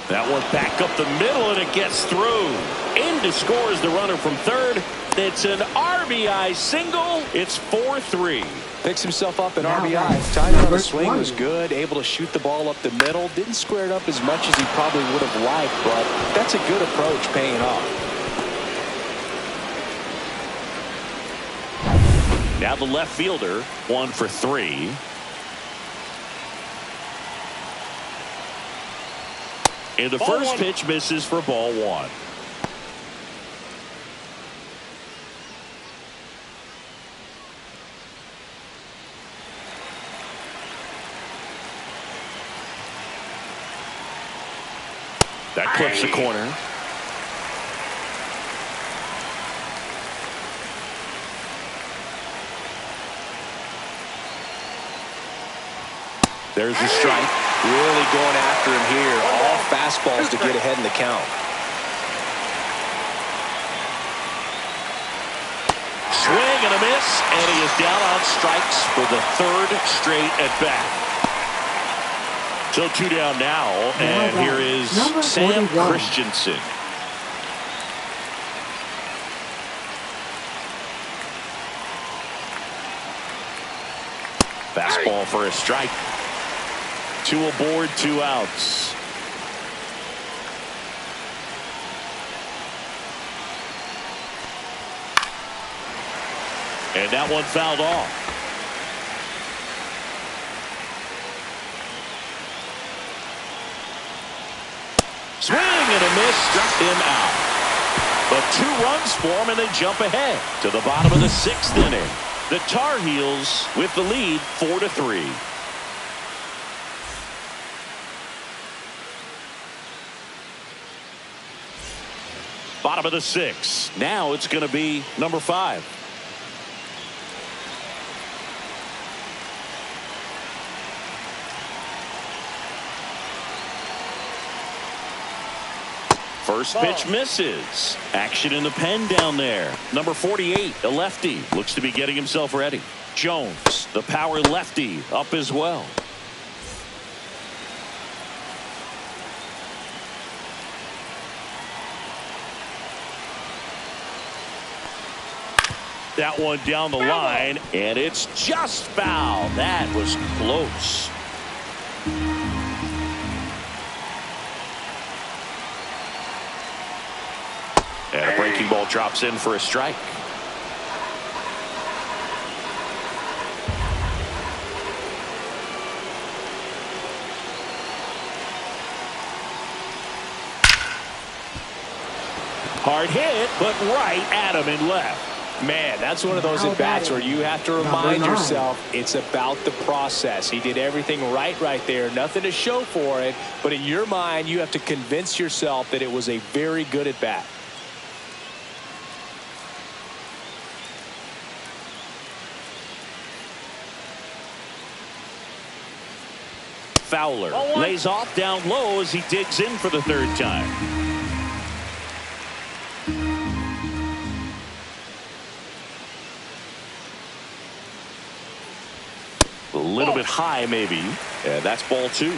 That one back up the middle, and it gets through. In to score is the runner from third. It's an RBI single. It's 4-3. Picks himself up an Now RBI. Timing on the swing 20. was good. Able to shoot the ball up the middle. Didn't square it up as much as he probably would have liked, but that's a good approach, paying off. Now the left fielder, 1 for 3. And the first pitch misses for ball 1. That clips the corner. There's the strike. Really going after him here. All fastballs to get ahead in the count. Swing and a miss, and he is down on strikes for the 3rd straight at bat. So 2 down now, and here is Sam Christensen. Fastball for a strike. 2 aboard, 2 outs. And that one fouled off. Swing and a miss, struck him out. But 2 runs for him, and they jump ahead to the bottom of the 6th inning. The Tar Heels with the lead 4-3. Bottom of the 6th. Now it's going to be number 5. First pitch misses. Action in the pen down there. Number 48, a lefty, looks to be getting himself ready. Jones, the power lefty, up as well. That one down the line, and it's just foul. That was close. And a breaking ball drops in for a strike. Hard hit, but right at him and left. Man, that's one of those at-bats where you have to remind yourself it's about the process. He did everything right there. Nothing to show for it. But in your mind, you have to convince yourself that it was a very good at-bat. Fowler lays off down low as he digs in for the third time. A little bit high, maybe. Yeah, that's ball 2.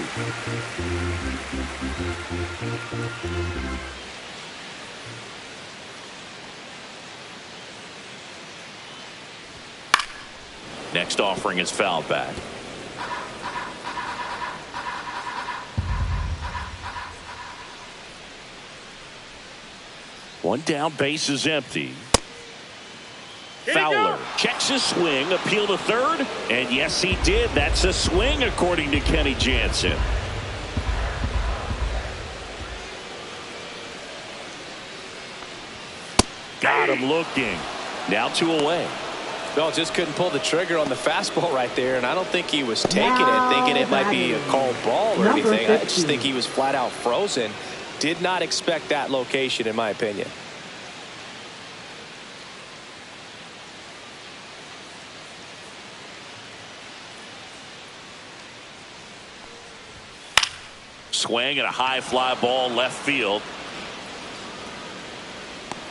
Next offering is fouled back. One down, base is empty. Fowler checks his swing, appeal to third, and yes, he did. That's a swing, according to Kenny Jansen. Got him looking. Now 2 away. Well, just couldn't pull the trigger on the fastball right there, and I don't think he was taking it, thinking it might be a called ball or anything. I just think he was flat out frozen. Did not expect that location, in my opinion. Swing and a high fly ball left field.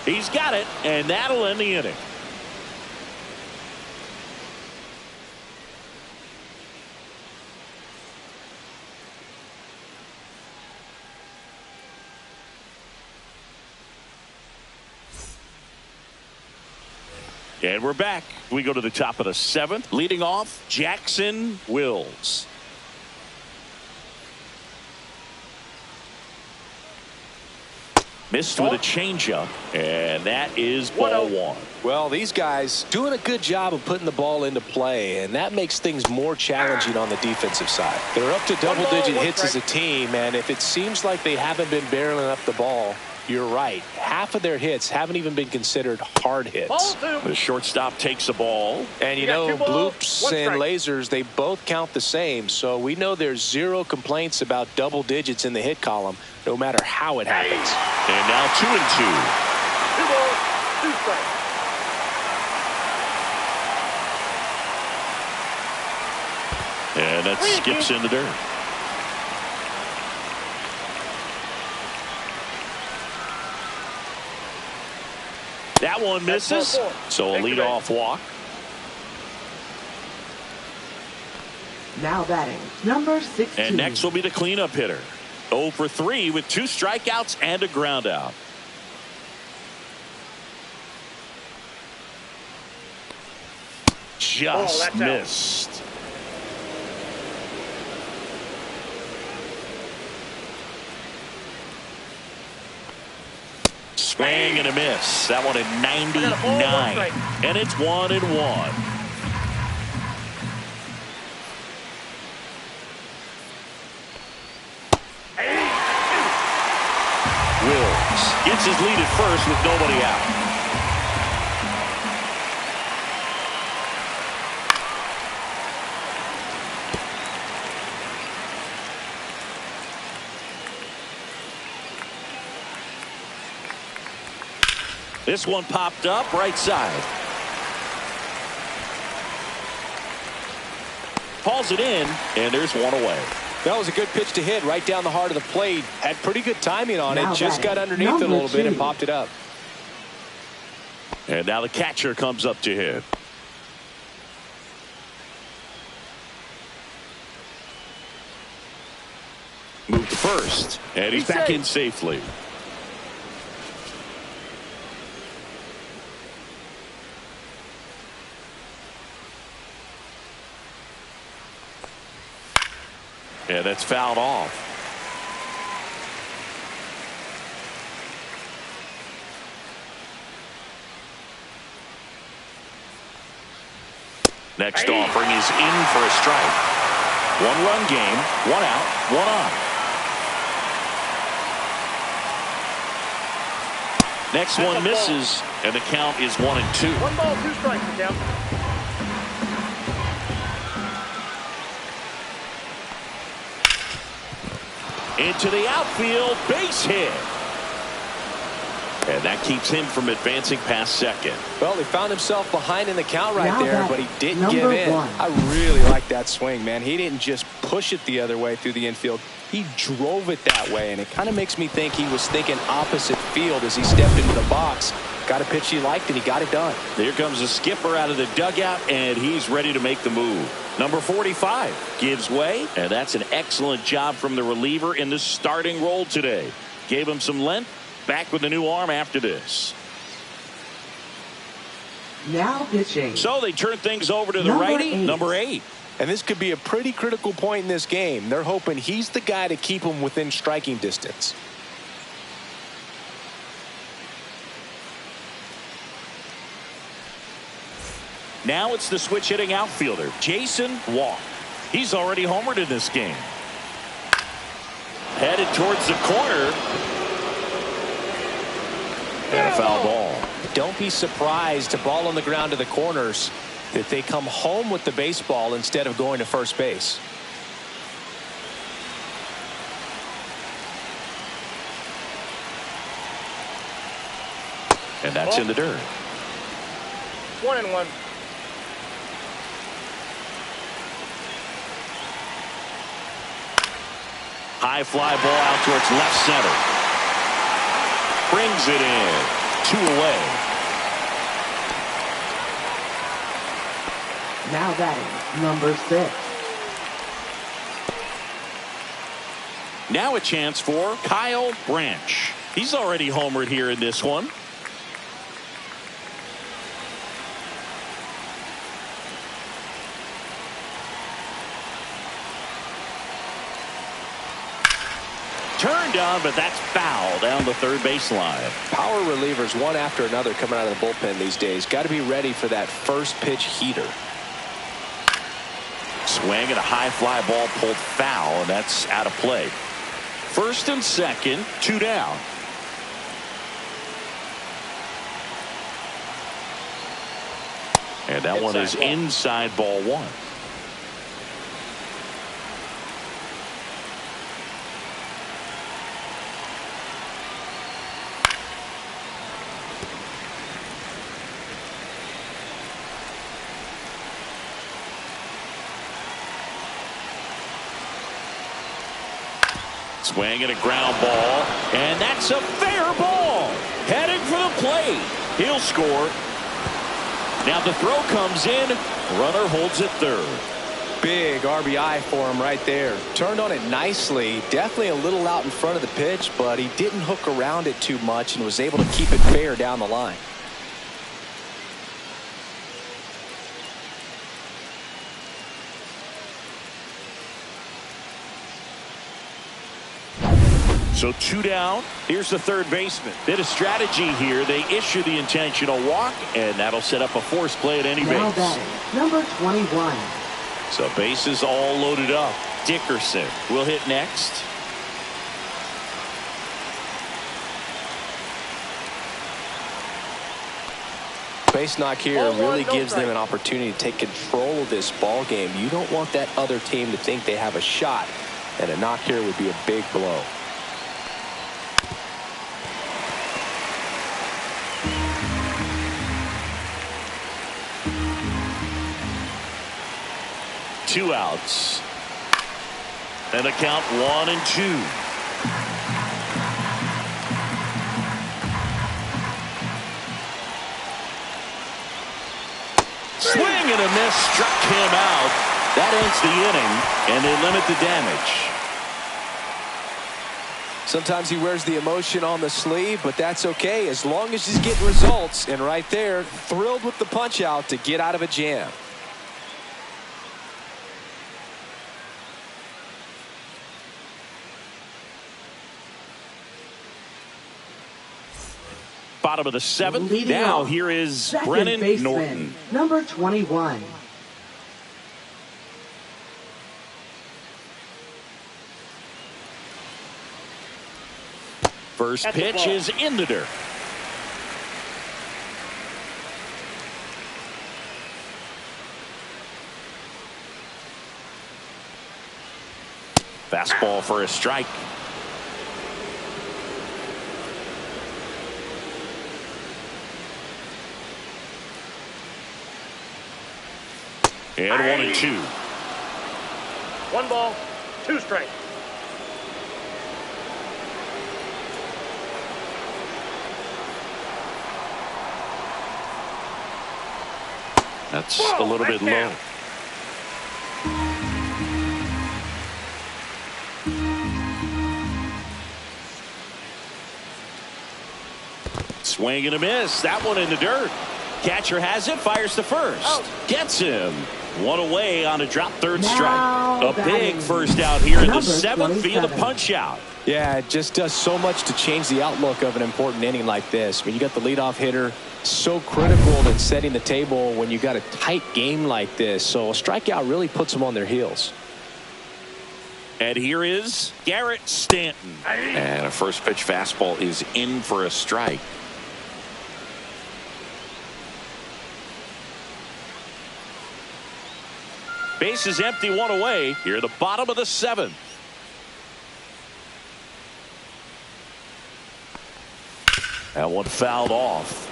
He's got it, and that'll end the inning. And we're back. We go to the top of the 7th. Leading off, Jackson Wills. Missed with a changeup, and that is ball 1. Well, these guys doing a good job of putting the ball into play, and that makes things more challenging on the defensive side. They're up to double-digit hits as a team, and if it seems like they haven't been barreling up the ball, you're right. Half of their hits haven't even been considered hard hits. The shortstop takes the ball. And you know, bloops and lasers, they both count the same. So we know there's 0 complaints about double digits in the hit column, no matter how it happens. And now 2 and 2. And that skips in the dirt. That one misses, so a leadoff walk. Now batting, number 16. And next will be the cleanup hitter. 0 for 3 with 2 strikeouts and a ground out. Just missed. Swing and a miss. That one at 99. And it's 1-1. Wills gets his lead at first with nobody out. This one popped up right side. Hauls it in, and there's one away. That was a good pitch to hit right down the heart of the plate. Had pretty good timing on Now it. Just got underneath it a little bit and popped it up. And now the catcher comes up to hit. Moved first, and he's back in safely. And that's fouled off. Next offering is in for a strike. 1-run game, 1 out, 1 on. Next one misses, and the count is 1-2. 1 ball, 2 strikes, Ncaa. Into the outfield, base hit. And that keeps him from advancing past second. Well, he found himself behind in the count right Now there, but he didn't number give in. 1. I really like that swing, man. He didn't just push it the other way through the infield. He drove it that way, and it kind of makes me think he was thinking opposite field as he stepped into the box. Got a pitch he liked, and he got it done. Here comes the skipper out of the dugout, and he's ready to make the move. Number 45 gives way, and that's an excellent job from the reliever in the starting role today. Gave him some length. Back with the new arm after this. Now pitching. So they turn things over to the righty, number 8. And this could be a pretty critical point in this game. They're hoping he's the guy to keep them within striking distance. Now it's the switch hitting outfielder, Jason Walk. He's already homered in this game. Headed towards the corner. And a foul ball. Don't be surprised to ball on the ground to the corners that they come home with the baseball instead of going to first base. And that's in the dirt. 1-1. High fly ball out towards left center. Brings it in. 2 away. Now batting, number 6. Now a chance for Kyle Branch. He's already homered here in this one. Turned on, but that's foul down the third baseline. Power relievers one after another coming out of the bullpen these days. Got to be ready for that first pitch heater. Swing and a high fly ball pulled foul, and that's out of play. First and second, 2 down. And that one is inside ball 1. Swing and a ground ball, and that's a fair ball. Heading for the plate. He'll score. Now the throw comes in. Runner holds it third. Big RBI for him right there. Turned on it nicely. Definitely a little out in front of the pitch, but he didn't hook around it too much and was able to keep it fair down the line. So 2 down. Here's the third baseman. Bit of strategy here. They issue the intentional walk, and that'll set up a force play at any Now base. batting, number 21. So bases all loaded up. Dickerson will hit next. Base knock here really gives them an opportunity to take control of this ball game. You don't want that other team to think they have a shot, and a knock here would be a big blow. Two outs. And the count 1-2. Swing and a miss, struck him out. That ends the inning, and they limit the damage. Sometimes he wears the emotion on the sleeve, but that's okay as long as he's getting results. And right there, thrilled with the punch out to get out of a jam. Bottom of the seventh. Leading now off, here is second Brennan baseman, Norton. number 21. First pitch is in the dirt. Fastball for a strike. And 1-2. 1 ball, 2 strikes. That's a little bit low. Swing and a miss. That one in the dirt. Catcher has it, fires to first. Gets him. One away on a drop third strike. A big first out here in the seventh via the punch out. Yeah, it just does so much to change the outlook of an important inning like this. I mean, you got the leadoff hitter, so critical in setting the table when you got a tight game like this. So a strikeout really puts them on their heels. And here is Garrett Stanton. And a first pitch fastball is in for a strike. Base is empty, one away. Here at the bottom of the seventh. That one fouled off.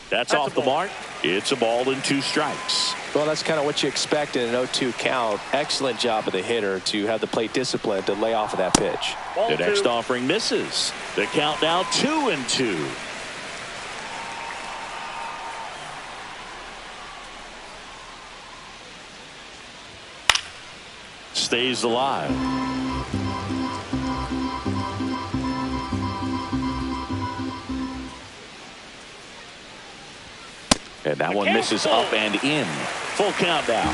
That's off the mark. It's a ball and 2 strikes. Well, that's kind of what you expect in an 0-2 count. Excellent job of the hitter to have the plate discipline to lay off of that pitch. The next offering misses. The count now 2-2. Stays alive. And that one misses up and in. Full count now.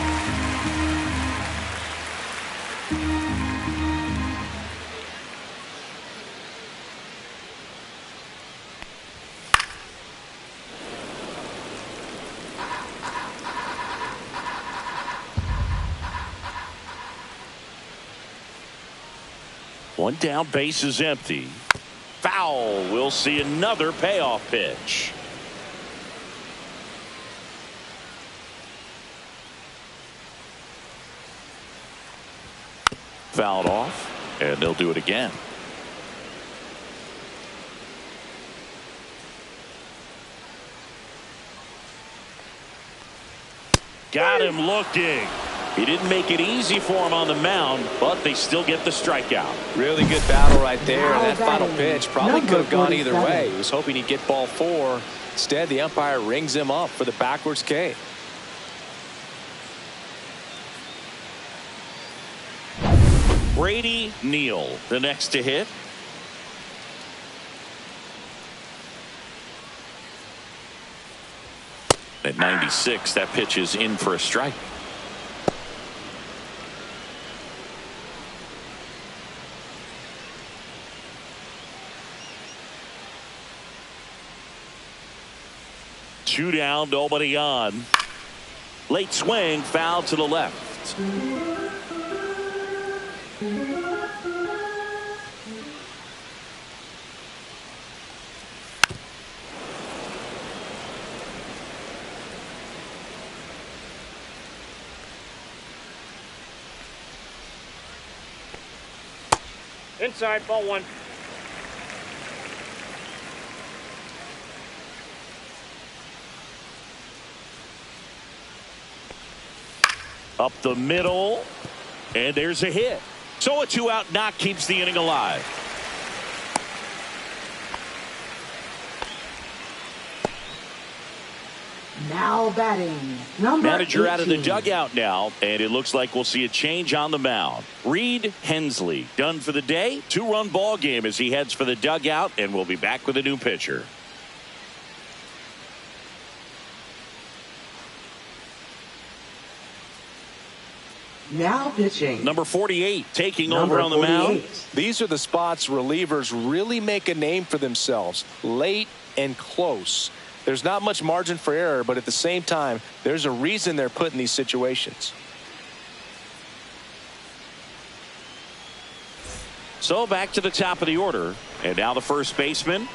One down, base is empty. Foul. We'll see another payoff pitch. Fouled off, and they'll do it again. Got him looking. He didn't make it easy for him on the mound, but they still get the strikeout. Really good battle right there. And that final pitch probably could have gone either way. He was hoping he'd get ball 4. Instead, the umpire rings him up for the backwards K. Brady Neal, the next to hit. At 96, that pitch is in for a strike. Two down, nobody on. Late swing, foul to the left. Inside, ball 1. Up the middle, and there's a hit. So a 2-out knock keeps the inning alive. Now batting, number Manager 18. out of the dugout now, and it looks like we'll see a change on the mound. Reed Hensley done for the day. 2-run ball game as he heads for the dugout, and we'll be back with a new pitcher. Now pitching. Number 48 taking Number over on the mound. 48. These are the spots relievers really make a name for themselves. Late and close. There's not much margin for error, but at the same time, there's a reason they're put in these situations. So back to the top of the order, and now the first baseman.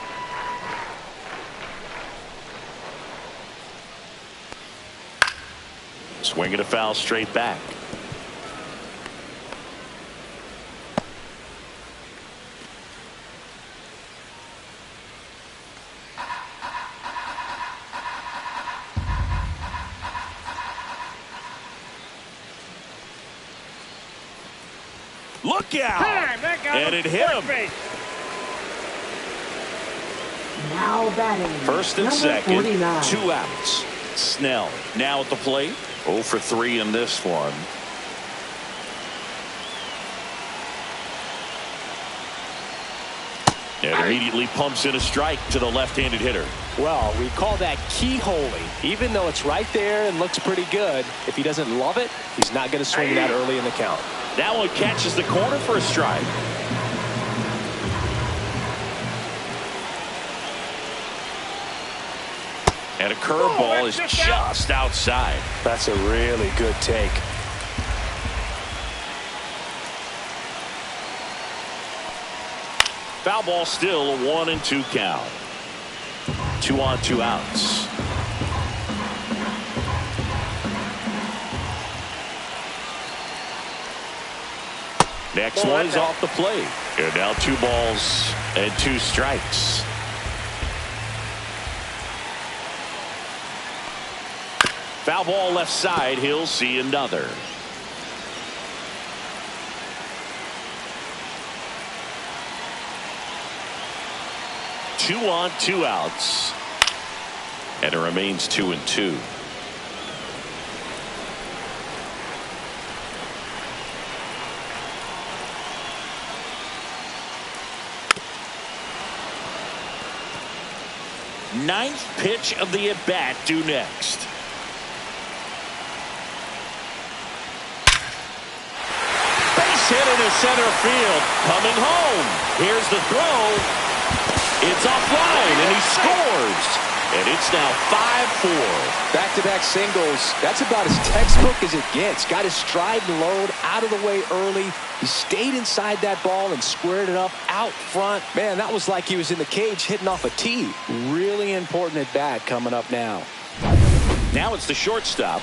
Swinging a foul straight back. Look out! And it hit him. Now batting. First and number second, 49. 2 outs. Snell now at the plate. 0 for 3 in this one. And immediately pumps in a strike to the left-handed hitter. Well, we call that keyholing. Even though it's right there and looks pretty good, if he doesn't love it, he's not going to swing that early in the count. That one catches the corner for a strike. And a curveball is just outside. That's a really good take. Foul ball, still a 1-2 count. 2 on, 2 outs. Next one is off the plate. And now 2 balls and 2 strikes. Foul ball left side. He'll see another. Two on, 2 outs. And it remains 2-2. Ninth pitch of the at-bat due next. Base hit into center field. Coming home. Here's the throw. It's offline, and he scores. And it's now 5-4. Back-to-back singles. That's about as textbook as it gets. Got his stride and load out of the way early. He stayed inside that ball and squared it up out front. Man, that was like he was in the cage hitting off a tee. Really important at bat coming up now. Now it's the shortstop.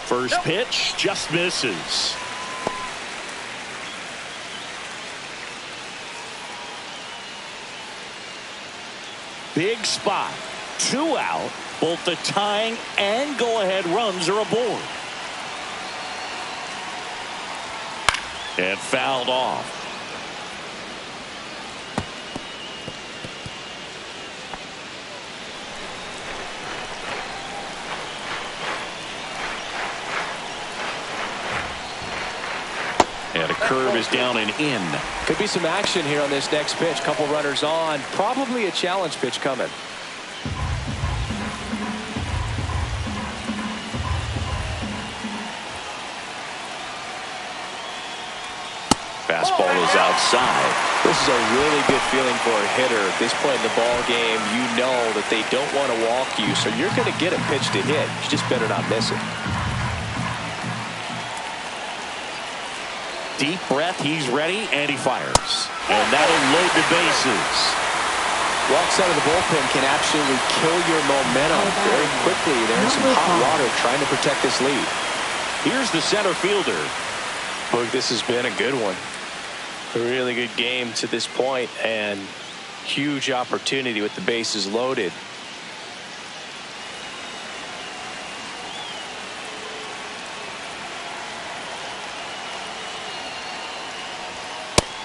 First pitch just misses. Big spot. 2 out. Both the tying and go-ahead runs are aboard. And fouled off. And a curve is down and in. Could be some action here on this next pitch. Couple runners on. Probably a challenge pitch coming. Fastball is outside. This is a really good feeling for a hitter. At this point in the ball game, you know that they don't want to walk you, so you're going to get a pitch to hit. You just better not miss it. Deep breath, he's ready, and he fires. And that'll load the bases. Walks out of the bullpen can absolutely kill your momentum very quickly. They're in some hot water trying to protect this lead. Here's the center fielder. Look, this has been a good one. A really good game to this point, and huge opportunity with the bases loaded.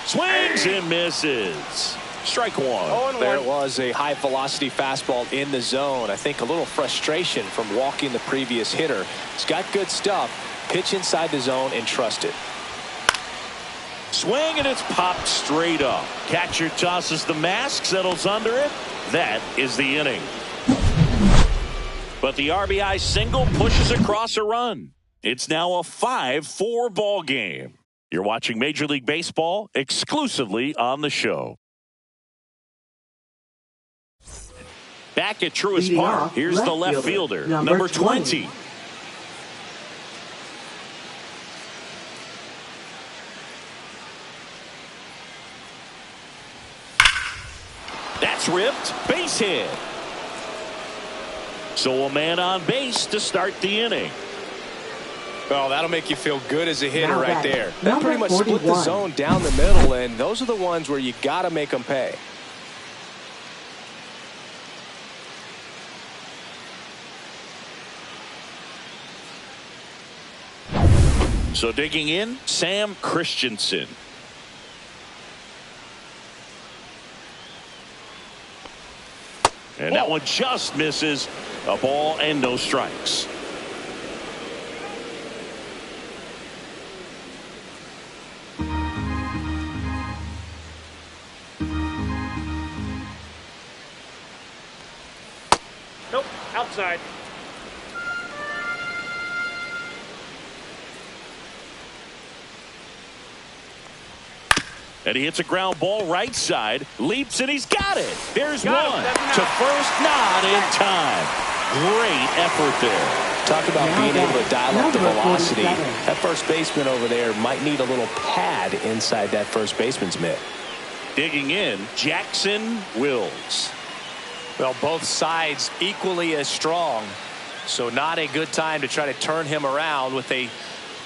Swings and misses. Strike one. There it was, a high velocity fastball in the zone. I think a little frustration from walking the previous hitter. He's got good stuff. Pitch inside the zone and trust it. Swing and it's popped straight up. Catcher tosses the mask, settles under it. That is the inning. But the RBI single pushes across a run. It's now a 5-4 ball game. You're watching Major League Baseball exclusively on the show. Back at Truist Park, here's the left fielder, number 20. That's ripped. Base hit. So a man on base to start the inning. Well, that'll make you feel good as a hitter right there. That number pretty much 41. split the zone down the middle, and those are the ones where you got to make them pay. So digging in, Sam Christensen. And that one just misses. A ball and no strikes. Nope, outside. And he hits a ground ball right side, leaps, and he's got it. There's Got one him. to first, not in time. Great effort there. Talk about being able to dial up the number velocity. 47. That first baseman over there might need a little pad inside that first baseman's mitt. Digging in, Jackson Wills. Well, both sides equally as strong. So not a good time to try to turn him around with a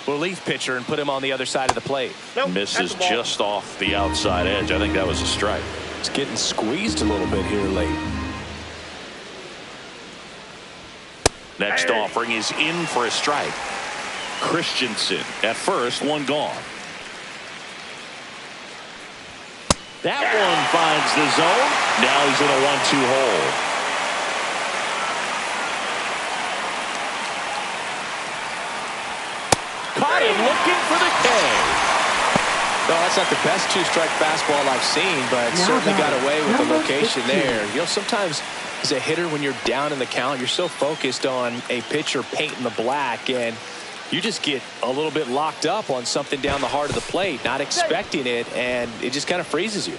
relief pitcher and put him on the other side of the plate. Nope, Misses that's the ball. just off the outside edge. I think that was a strike. It's getting squeezed a little bit here late. Next offering is in for a strike. Christensen at first, one gone. That one finds the zone. Now he's in a 1-2 hole. Caught him looking for the K. No, that's not the best two-strike fastball I've seen, but certainly got away with the number location 15. there. You know, sometimes as a hitter, when you're down in the count, you're so focused on a pitcher painting the black, and you just get a little bit locked up on something down the heart of the plate, not expecting it, and it just kind of freezes you.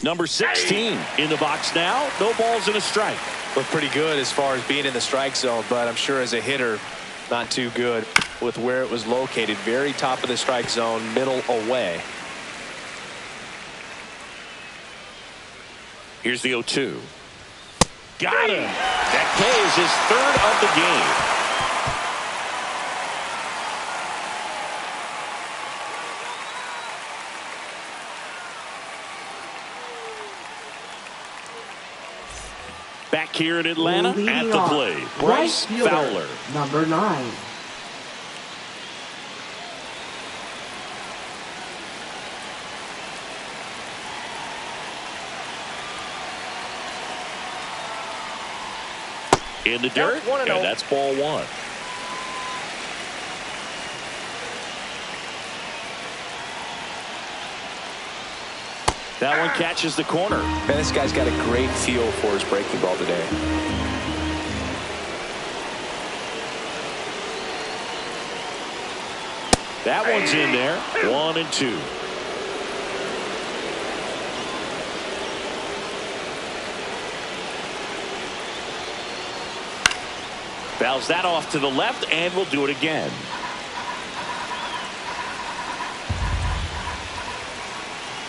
Number 16 in the box now. No balls and a strike. Looked pretty good as far as being in the strike zone, but I'm sure as a hitter, not too good with where it was located. Very top of the strike zone, middle away. Here's the 0-2. Got him. That K is his third of the game. Back here in Atlanta at the plate, Bryce right fielder, Fowler. number 9. In the dirt, That's 1-0. and that's ball one. That one catches the corner. Man, this guy's got a great feel for his breaking ball today. That one's in there. 1-2. Fouls that off to the left, and we'll do it again.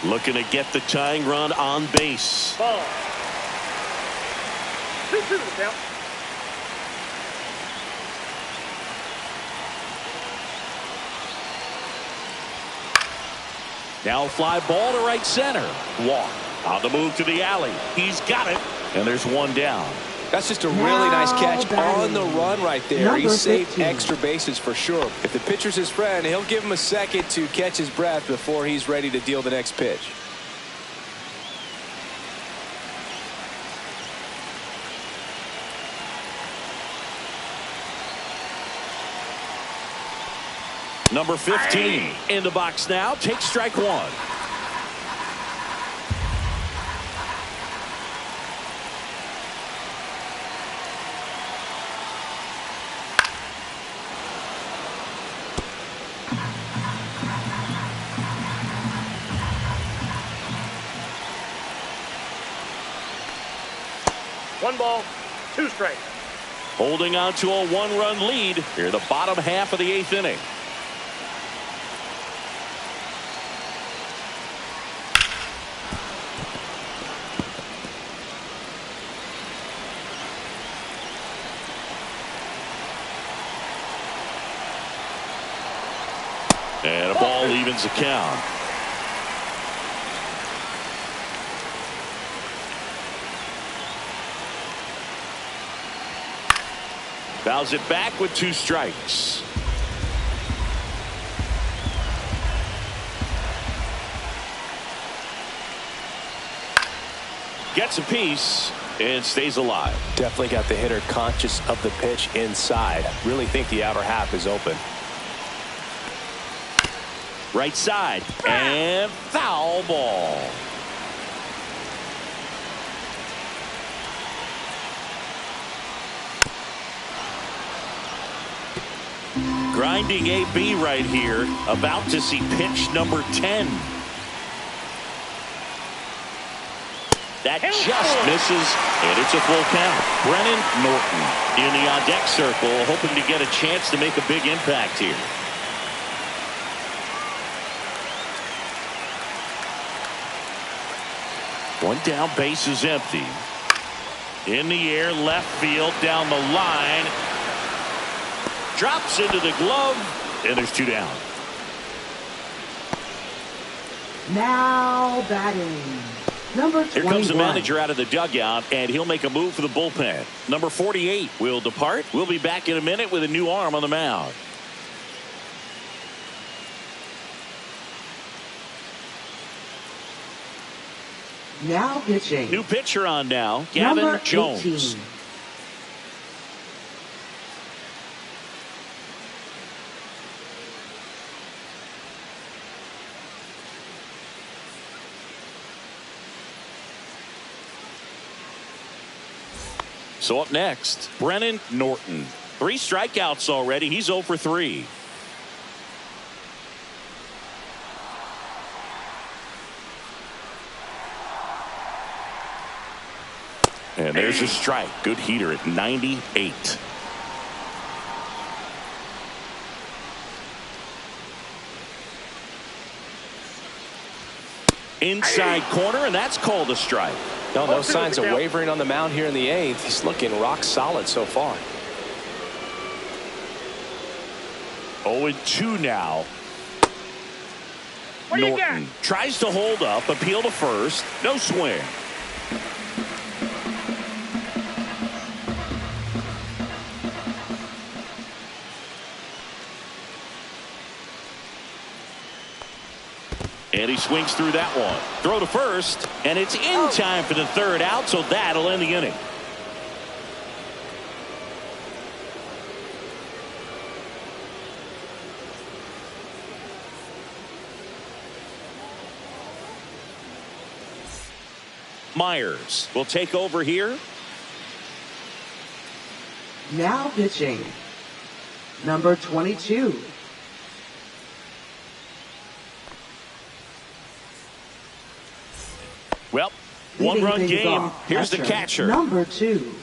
Looking to get the tying run on base. Ball. 2-2 the count. Now fly ball to right center. Walk. On the move to the alley. He's got it. And there's one down. That's just a really nice catch on the run right there. He saved 15. extra bases for sure. If the pitcher's his friend, he'll give him a second to catch his breath before he's ready to deal the next pitch. Number 15 in the box now. Takes strike one. One ball, two strikes. Holding on to a one-run lead here in the bottom half of the 8th inning. And a ball evens the count. Fouls it back with 2 strikes. Gets a piece and stays alive. Definitely got the hitter conscious of the pitch inside. Really think the outer half is open. Right side and foul ball. Grinding AB right here, about to see pitch number 10. That just misses, and it's a full count. Brennan Norton in the on-deck circle, hoping to get a chance to make a big impact here. One down, base is empty. In the air, left field, down the line. Drops into the glove, and there's 2 down. Now batting. Number 21. Here comes the manager out of the dugout, and he'll make a move for the bullpen. Number 48 will depart. We'll be back in a minute with a new arm on the mound. Now pitching. New pitcher on now, Gavin Number Jones. 18. So up next, Brennan Norton. 3 strikeouts already. He's 0 for 3. And there's a strike. Good heater at 98. Inside corner, and that's called a strike. No signs of wavering on the mound here in the 8th. He's looking rock solid so far. 0-2 now. What do you Norton got? tries to hold up, appeal to first. No swing. And he swings through that one. Throw to first, and it's in time for the 3rd out, so that'll end the inning. Myers will take over here. Now pitching. Number 22. Well, Leading 1-run things game. off, Here's the catcher. Number 2.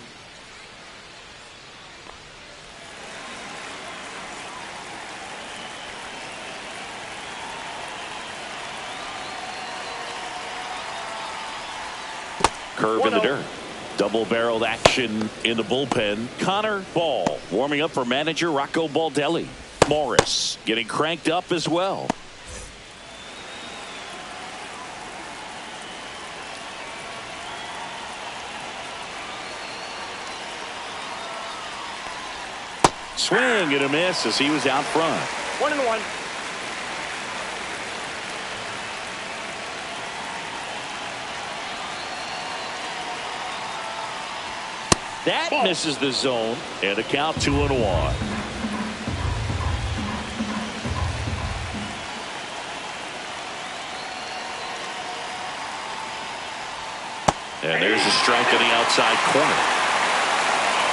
Curve in the dirt. Double-barreled action in the bullpen. Connor Ball warming up for manager Rocco Baldelli. Morris getting cranked up as well. Swing and a miss as he was out front. 1-1. That misses the zone, and a count 2-1. And there's a strike on the outside corner.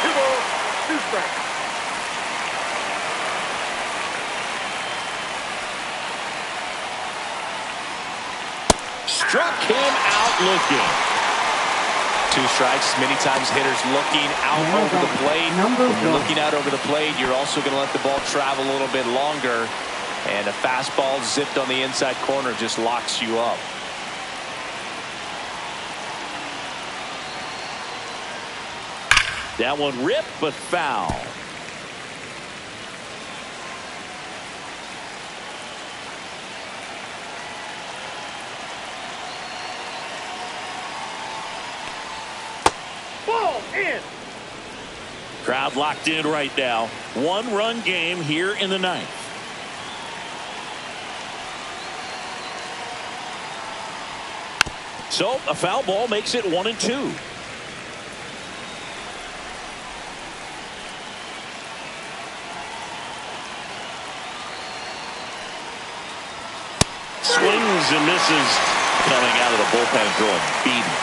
2 balls, 2 strikes. Struck him out looking. 2 strikes. Many times hitters looking out over the plate. When you're looking out over the plate, you're also going to let the ball travel a little bit longer. And a fastball zipped on the inside corner just locks you up. That one ripped but foul. Ball in. Crowd locked in right now. 1-run game here in the 9th. So a foul ball makes it 1-2. Swings and misses coming out of the bullpen throwing beatings.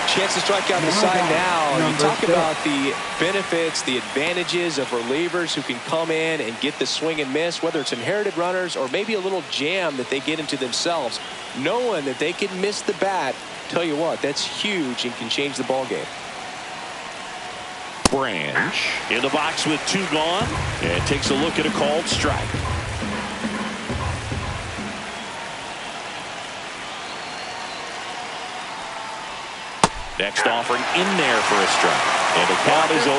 Chance to strike out the side now. You talk about the benefits, the advantages of relievers who can come in and get the swing and miss, whether it's inherited runners or maybe a little jam that they get into themselves. Knowing that they can miss the bat, tell you what, that's huge and can change the ball game. Branch in the box with 2 gone and takes a look at a called strike. Next offering in there for a strike. And the count is 0-2.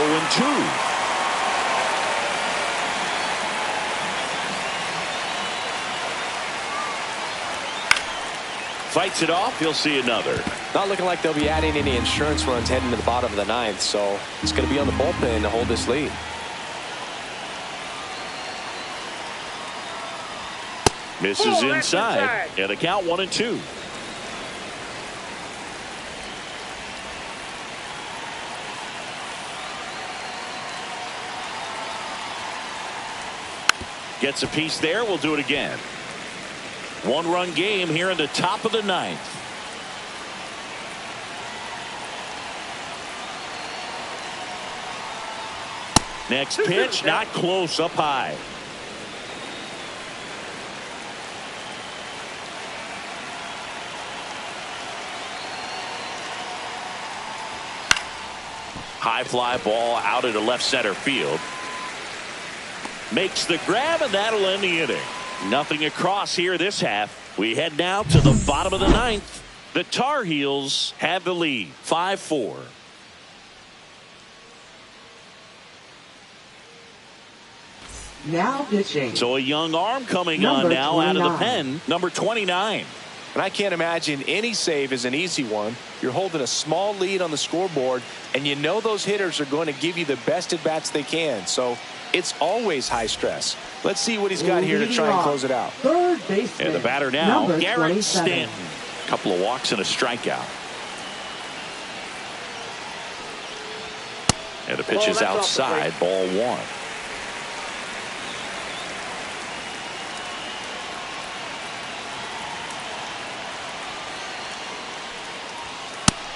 Fights it off. He'll see another. Not looking like they'll be adding any insurance runs heading to the bottom of the 9th. So it's going to be on the bullpen to hold this lead. Misses inside. And the count 1-2. Gets a piece there. We'll do it again. 1-run game here in the top of the 9th. Next pitch, not close, up high. High fly ball out into left center field. Makes the grab, and that'll end the inning. Nothing across here this half. We head now to the bottom of the 9th. The Tar Heels have the lead, 5-4. Now pitching. So a young arm coming on now out of the pen, number 29. And I can't imagine any save is an easy one. You're holding a small lead on the scoreboard, and you know those hitters are going to give you the best at bats they can. So it's always high stress. Let's see what he's got here to try and close it out. Third baseman. And the batter now, number Garrett 27. Stanton. A couple of walks and a strikeout. And the pitch is outside, ball 1.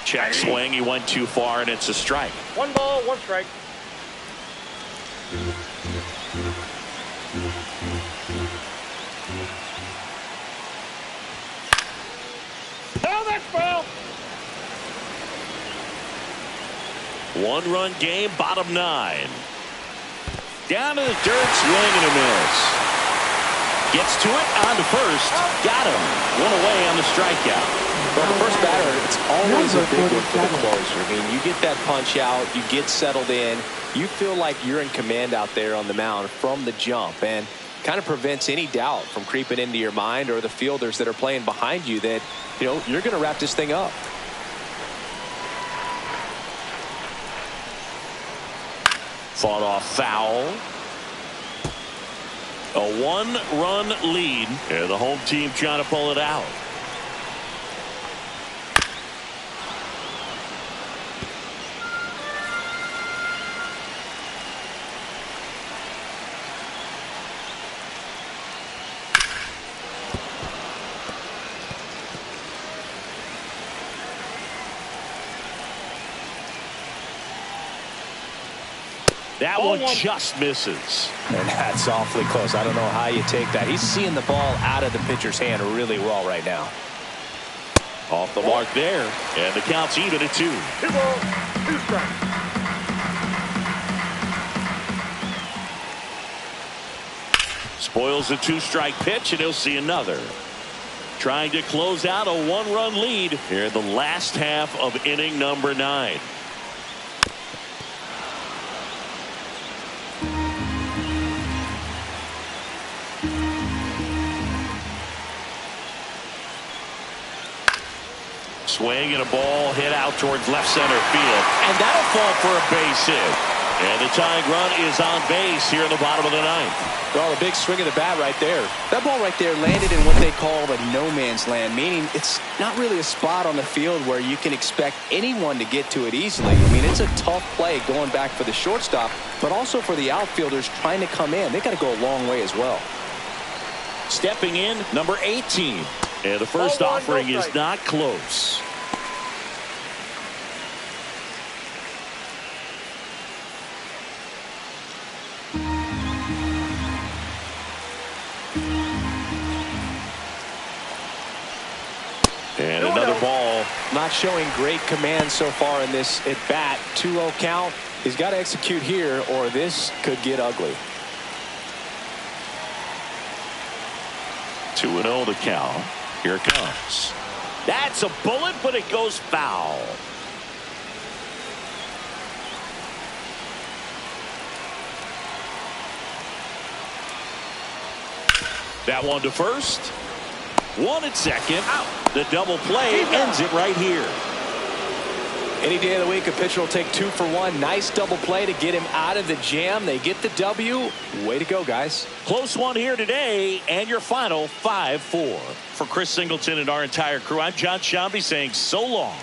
Check swing. He went too far, and it's a strike. 1 ball, 1 strike. Oh, that's foul. 1-run game, bottom 9. Down to the dirt, swing and a miss. Gets to it, on to first. Got him. 1 away on the strikeout. Well, the first batter, it's always a big one for the closer. I mean, you get that punch out, you get settled in, you feel like you're in command out there on the mound from the jump, and kind of prevents any doubt from creeping into your mind or the fielders that are playing behind you that, you know, you're going to wrap this thing up. Fought off foul. A one-run lead, and the home team trying to pull it out. That one just misses. And that's awfully close. I don't know how you take that. He's seeing the ball out of the pitcher's hand really well right now. Off the mark there. And the count's even at 2. 2 balls, 2 strikes. Spoils the 2-strike pitch, and he'll see another. Trying to close out a 1-run lead here in the last half of inning number 9. Swing and a ball hit out towards left center field. And that'll fall for a base hit. And the tying run is on base here in the bottom of the 9th. Well, a big swing of the bat right there. That ball right there landed in what they call the no man's land, meaning it's not really a spot on the field where you can expect anyone to get to it easily. I mean, it's a tough play going back for the shortstop, but also for the outfielders trying to come in. They got to go a long way as well. Stepping in, number 18. And the first offering is not close. And another ball. Not showing great command so far in this at bat. 2-0 count. He's got to execute here or this could get ugly. 2-0 the count. Here it comes. That's a bullet, but it goes foul. That one to first. One at second. Out. The double play ends it right here. Any day of the week, a pitcher will take 2 for 1. Nice double play to get him out of the jam. They get the W. Way to go, guys. Close one here today, and your final 5-4. For Chris Singleton and our entire crew, I'm John Shambi saying so long.